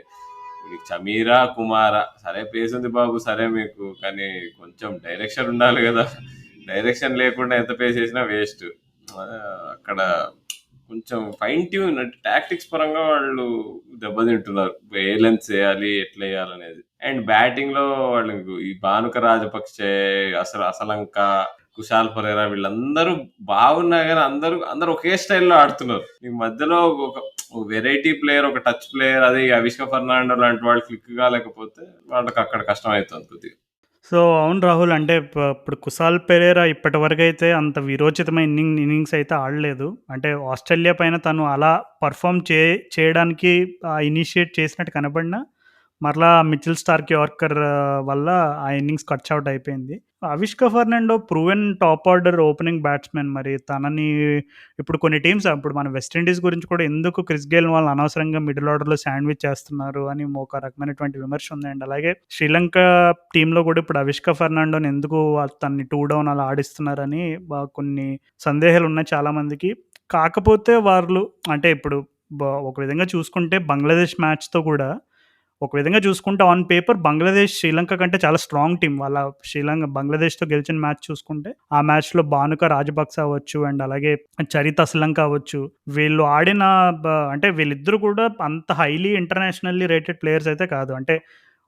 మీకు చమీరా, కుమార సరే పేస్ ఉంది బాబు సరే మీకు. కానీ కొంచెం డైరెక్షన్ ఉండాలి గదా! డైరెక్షన్ లేకుండా ఎంత పేస్ ఏసినా వేస్ట్. అక్కడ కొంచెం ఫైన్ ట్యూన్ అంటే టాక్టిక్స్ పరంగా వాళ్ళు దెబ్బతింటున్నారు. ఏ లెన్స్ ఏయాలి, ఎట్లెయ్యాలనేది. అండ్ బ్యాటింగ్‌లో వాళ్ళకు ఈ భానుక రాజపక్సే, అసలంక, కుశాల్ పరేరా వీళ్ళందరూ బాగున్నా గానీ అందరూ ఒకే స్టైల్‌లో ఆడుతున్నారు. ఈ మధ్యలో ఒక వెరైటీ ప్లేయర్, ఒక టచ్ ప్లేయర్ అదే ఈ అవిష్క ఫెర్నాండో లాంటి వాళ్ళు క్లిక్ కాలేకపోతే వాళ్ళకక్కడ కష్టమైతుంది కొద్దిగా. సో, అవును రాహుల్. అంటే ఇప్పుడు కుసాల్ పెరేరా ఇప్పటివరకైతే అంత వీరోచితమైన ఇన్నింగ్స్ అయితే ఆడలేదు. అంటే ఆస్ట్రేలియా పైన తను అలా పెర్ఫార్మ్ చేయడానికి ఇనిషియేట్ చేసినట్టు కనపడినా, మరలా మిచెల్ స్టార్క్ యార్కర్ వల్ల ఆ ఇన్నింగ్స్ కట్స్ ఔట్ అయిపోయింది. Avishka Fernando proven top order opening batsmen. మరి తనని ఇప్పుడు కొన్ని టీమ్స్ ఇప్పుడు మన వెస్ట్ ఇండీస్ గురించి కూడా ఎందుకు క్రిస్ గేల్ వాళ్ళని అనవసరంగా మిడిల్ ఆర్డర్‌లో శాండ్‌విచ్ చేస్తున్నారు అని ఒక రకమైనటువంటి విమర్శ ఉంది. అండ్ అలాగే శ్రీలంక టీమ్‌లో కూడా ఇప్పుడు అవిష్క ఫెర్నాండోని ఎందుకు తనని 2 డౌన్ అలా ఆడిస్తున్నారని కొన్ని సందేహాలున్నాయి చాలామందికి. కాకపోతే వాళ్ళు అంటే ఇప్పుడు ఒక విధంగా చూసుకుంటే బంగ్లాదేశ్ మ్యాచ్‌తో కూడా ఒక విధంగా చూసుకుంటే ఆన్ పేపర్ బంగ్లాదేశ్ శ్రీలంక కంటే చాలా స్ట్రాంగ్ టీమ్. బంగ్లాదేశ్‌తో గెలిచిన మ్యాచ్ చూసుకుంటే, ఆ మ్యాచ్‌లో భానుక రాజపక్స అవ్వచ్చు, అండ్ అలాగే చరిత్ అస్లంక అవ్వచ్చు. వీళ్ళు ఆడిన అంటే వీళ్ళిద్దరూ కూడా అంత హైలీ ఇంటర్నేషనల్లీ రేటెడ్ ప్లేయర్స్ అయితే కాదు. అంటే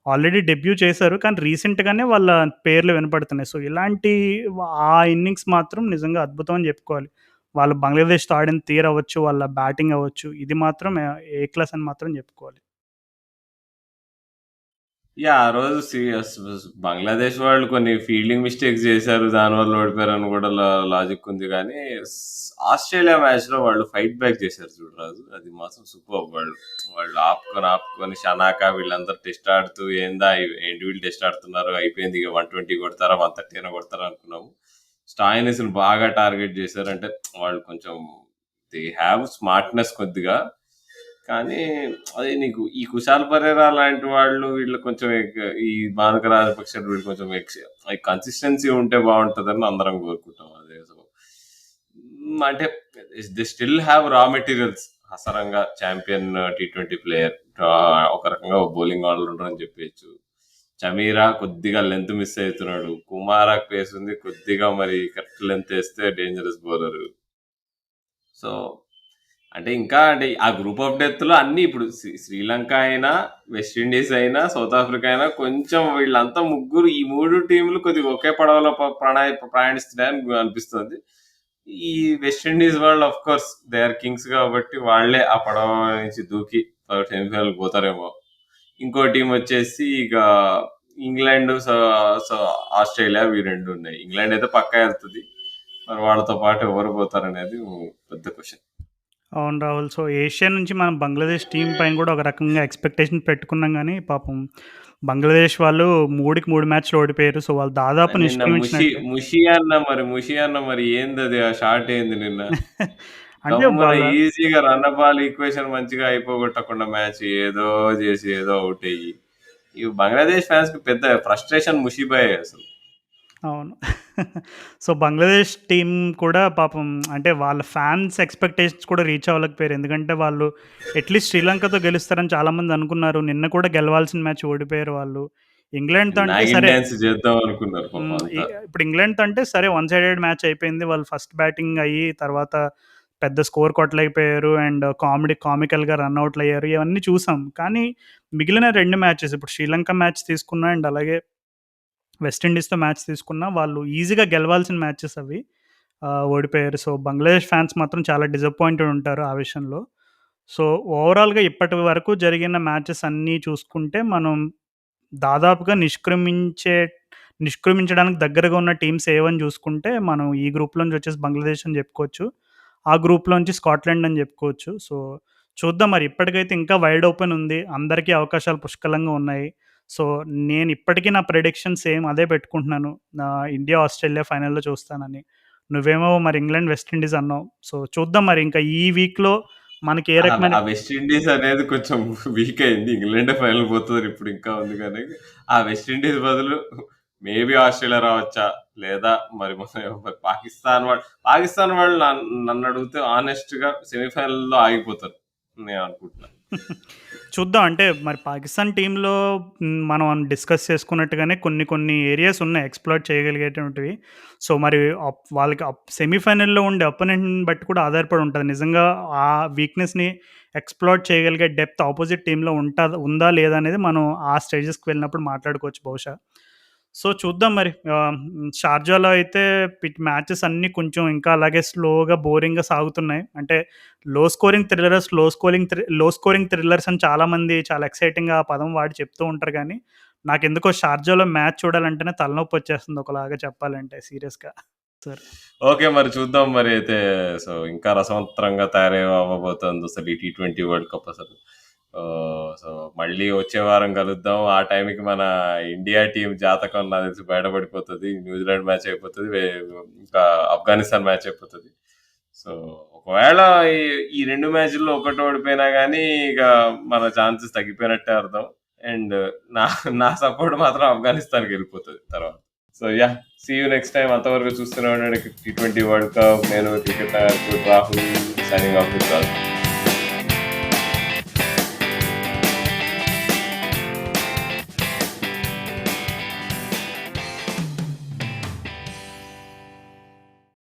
ఆల్రెడీ డెబ్యూ చేశారు. కానీ రీసెంట్‌గానే వాళ్ళ పేర్లు వినపడుతున్నాయి. సో, ఆ ఇన్నింగ్స్ మాత్రం నిజంగా అద్భుతం అని చెప్పుకోవాలి. వాళ్ళు బంగ్లాదేశ్‌తో ఆడిన తీరవ్వచ్చు, వాళ్ళ బ్యాటింగ్ అవ్వచ్చు, ఇది మాత్రం ఏ క్లాస్ అని మాత్రం చెప్పుకోవాలి. యాహ్! ఆ రోజు బంగ్లాదేశ్ వాళ్ళు కొన్ని ఫీల్డింగ్ మిస్టేక్స్ చేశారు. దానివల్ల ఓడిపోయారని కూడా లాజిక్ ఉంది గానీ, ఆస్ట్రేలియా మ్యాచ్‌లో వాళ్ళు ఫైట్ బ్యాక్ చేశారు చూడు రాజు. అది మాత్రం సూపర్బ్ వాళ్ళు. వాళ్ళు ఆపుకొని షనాక వీళ్ళందరూ టెస్ట్ ఆడుతూ ఏంటి వీళ్ళు టెస్ట్ ఆడుతున్నారు అయిపోయింది ఇక 120 కొడతారా, 130 అయినా కొడతారా అనుకున్నాము. స్టాయినిస్‌ని బాగా టార్గెట్ చేశారు. అంటే వాళ్ళు కొంచెం దే హావ్ స్మార్ట్‌నెస్ కొద్దిగా. కానీ అది నీకు ఈ కుశాల్ పరేరా లాంటి వాళ్ళు వీళ్ళు కొంచెం ఈ మానక రాజపక్ష వీళ్ళు కొంచెం కన్సిస్టెన్సీ ఉంటే బాగుంటుందని అందరం కోరుకుంటాం. అదే సో అంటే దే స్టిల్ హ్యావ్ రా materials. Hasaranga champion T20 player, ఒక రకంగా బౌలింగ్ ఆల్రౌండర్ అని చెప్పేయచ్చు. చమీరా కొద్దిగా లెంత్ మిస్ అవుతున్నాడు. కుమారాకు పేస్ ఉంది కొద్దిగా, మరి కరెక్ట్ లెంత్ వేస్తే డేంజరస్ బౌలర్. సో అంటే ఇంకా అంటే ఆ గ్రూప్ ఆఫ్ డెత్ లో అన్ని ఇప్పుడు శ్రీలంక అయినా, వెస్ట్ ఇండీస్ అయినా, సౌత్ ఆఫ్రికా అయినా కొంచెం వీళ్ళంతా ముగ్గురు ఈ మూడు టీంలు కొద్దిగా ఒకే పడవలో ప్రయాణిస్తున్నాయని అనిపిస్తుంది. ఈ వెస్ట్ ఇండీస్ వాళ్ళు of course they are kings కాబట్టి వాళ్ళే ఆ పడవ నుంచి దూకి సెమీఫైనల్ పోతారేమో. ఇంకో టీం వచ్చేసి ఇక ఇంగ్లాండ్, ఆస్ట్రేలియా ఇవి రెండు ఉన్నాయి. ఇంగ్లాండ్ అయితే పక్కా వెళ్తుంది. మరి వాళ్ళతో పాటు ఎవరు పోతారనేది పెద్ద క్వశ్చన్. అవును రాహుల్. సో, ఏషియా నుంచి మనం బంగ్లాదేశ్ టీమ్ పైన కూడా ఒక రకంగా ఎక్స్‌పెక్టేషన్ పెట్టుకున్నాం గానీ, పాపం బంగ్లాదేశ్ వాళ్ళు 3కి 3 మ్యాచ్‌లు ఓడిపోయారు. సో, వాళ్ళు దాదాపు నిన్న నిష్క్రమించినట్టే. ముషి అన్న మరి ఏందది ఆ షాట్ ఏంది నిన్న? అంటే గమ్మున వాళ్ళ ఈజీగా రన్ బాల్ ఈక్వేషన్ మంచిగా అయిపోగొట్టకుండా మ్యాచ్ ఏదో చేసి ఏదో ఔట్ అయ్యి. ఈ బంగ్లాదేశ్ ఫ్యాన్స్ కి పెద్ద ఫ్రస్ట్రేషన్ ముషిబాయే అసలు. అవును. సో, బంగ్లాదేశ్ టీమ్ కూడా పాపం అంటే వాళ్ళ ఫ్యాన్స్ ఎక్స్‌పెక్టేషన్స్ కూడా రీచ్ అవ్వలేకపోయారు. ఎందుకంటే వాళ్ళు అట్‌లీస్ట్ శ్రీలంకతో గెలుస్తారని చాలామంది అనుకున్నారు. నిన్న కూడా గెలవాల్సిన మ్యాచ్ ఓడిపోయారు వాళ్ళు. ఇంగ్లాండ్‌తో అంటే నాగిన్ సరే డాన్స్ చేద్దాం అనుకున్నారు పాపం హ్మ్. అంతా. ఇప్పుడు ఇంగ్లాండ్‌తో అంటే సరే వన్ సైడెడ్ మ్యాచ్ అయిపోయింది. వాళ్ళు ఫస్ట్ బ్యాటింగ్ అయ్యి తర్వాత పెద్ద స్కోర్ కొట్టలేకపోయారు. అండ్ కామికల్‌గా రన్ ఔట్‌లయ్యారు. ఇవన్నీ చూసాం. కానీ మిగిలిన 2 మ్యాచెస్ ఇప్పుడు శ్రీలంక మ్యాచ్ తీసుకున్నా అండ్ అలాగే వెస్టిండీస్‌తో మ్యాచ్ తీసుకున్నా వాళ్ళు ఈజీగా గెలవాల్సిన మ్యాచెస్ అవి. ఓడిపోయారు. సో, బంగ్లాదేశ్ ఫ్యాన్స్ మాత్రం చాలా డిసప్పాయింటెడ్ ఉంటారు ఆ విషయంలో. సో, ఓవరాల్‌గా ఇప్పటి వరకు జరిగిన మ్యాచెస్ అన్నీ చూసుకుంటే మనం దాదాపుగా నిష్క్రమించడానికి దగ్గరగా ఉన్న టీమ్స్ ఏవని చూసుకుంటే మనం ఈ గ్రూప్‌లోంచి వచ్చేసి బంగ్లాదేశ్ అని చెప్పుకోవచ్చు. ఆ గ్రూప్‌లోంచి స్కాట్లాండ్ అని చెప్పుకోవచ్చు. సో, చూద్దాం మరి ఇప్పటికైతే ఇంకా వైడ్ ఓపెన్ ఉంది. అందరికీ అవకాశాలు పుష్కలంగా ఉన్నాయి. సో, నేను ఇప్పటికి నా ప్రిడిక్షన్ సేమ్ అదే పెట్టుకుంటున్నాను. ఇండియా, ఆస్ట్రేలియా ఫైనల్‌లో చూస్తానని. నువ్వేమో మరి ఇంగ్లాండ్, వెస్ట్ ఇండీస్ అన్నావు. సో, చూద్దాం మరి ఇంకా ఈ వీక్‌లో మనకి ఏ రకమైన ఆ వెస్ట్ ఇండీస్ అనేది కొంచెం వీక్ అయింది. ఇంగ్లాండే ఫైనల్ పోతదని ఇప్పుడు ఇంకా ఉంది గానీ, ఆ వెస్ట్ ఇండీస్ బదులు మేబీ ఆస్ట్రేలియా రావచ్చా? లేదా మరి పాకిస్తాన్ వాళ్ళు నన్నడిగితే హానెస్ట్‌గా సెమీఫైనల్‌లో ఆగిపోతారు. నేను అనుకుంటున్నా. చూద్దాం. అంటే మరి పాకిస్తాన్ టీమ్‌లో మనం డిస్కస్ చేసుకున్నట్టుగానే కొన్ని కొన్ని ఏరియాస్ ఉన్నాయి ఎక్స్‌ప్లోర్ చేయగలిగేటువంటివి. సో, మరి వాళ్ళకి సెమీఫైనల్‌లో ఉండే అపోనెంట్‌ని బట్టి కూడా ఆధారపడి ఉంటది. నిజంగా ఆ వీక్‌నెస్‌ని ఎక్స్‌ప్లోర్ చేయగలిగే డెప్త్ అపోజిట్ టీమ్‌లో ఉందా లేదా అనేది మనం ఆ స్టేజెస్‌కి వెళ్ళినప్పుడు మాట్లాడుకోవచ్చు బహుశా. సో, చూద్దాం మరి. షార్జాలో అయితే మ్యాచెస్ అన్నీ కొంచెం ఇంకా అలాగే స్లోగా, బోరింగ్‌గా సాగుతున్నాయి. అంటే లో స్కోరింగ్ థ్రిల్లర్స్ అని చాలామంది చాలా ఎక్సైటింగ్‌గా ఆ పదం వాడి చెప్తూ ఉంటారు గానీ, నాకెందుకో షార్జాలో మ్యాచ్ చూడాలంటేనే తలనొప్పొచ్చేస్తుంది ఒకలాగా చెప్పాలంటే సీరియస్‌గా. సరే. ఓకే. మరి చూద్దాం మరి అయితే. సో, ఇంకా రసవత్తరంగా అవ్వబోతోంది అసలు ఈ టీ20 వరల్డ్ కప్ అసలు. సో, మళ్ళీ వచ్చే వారం కలుద్దాం. ఆ టైంకి మన ఇండియా టీమ్ జాతకం నాకు తెలిసి బయటపడిపోతది. న్యూజిలాండ్ మ్యాచ్ అయిపోతది. ఇంకా ఆఫ్ఘనిస్తాన్ మ్యాచ్ అయిపోతది. సో, ఒకవేళ ఈ ఈ 2 మ్యాచ్‌ల్లో ఒకటి ఓడిపోయినా గానీ ఇక మన ఛాన్సెస్ తగ్గిపోయినట్టే అర్థం. అండ్ నా నా సపోర్ట్ మాత్రం ఆఫ్ఘనిస్తాన్‌కెళ్ళిపోతది తర్వాత. So, yeah! See you next time. అంతవరకు చూస్తూనే ఉండండి టీ20 వరల్డ్ కప్. నేను cricket Rahul signing off with Raj.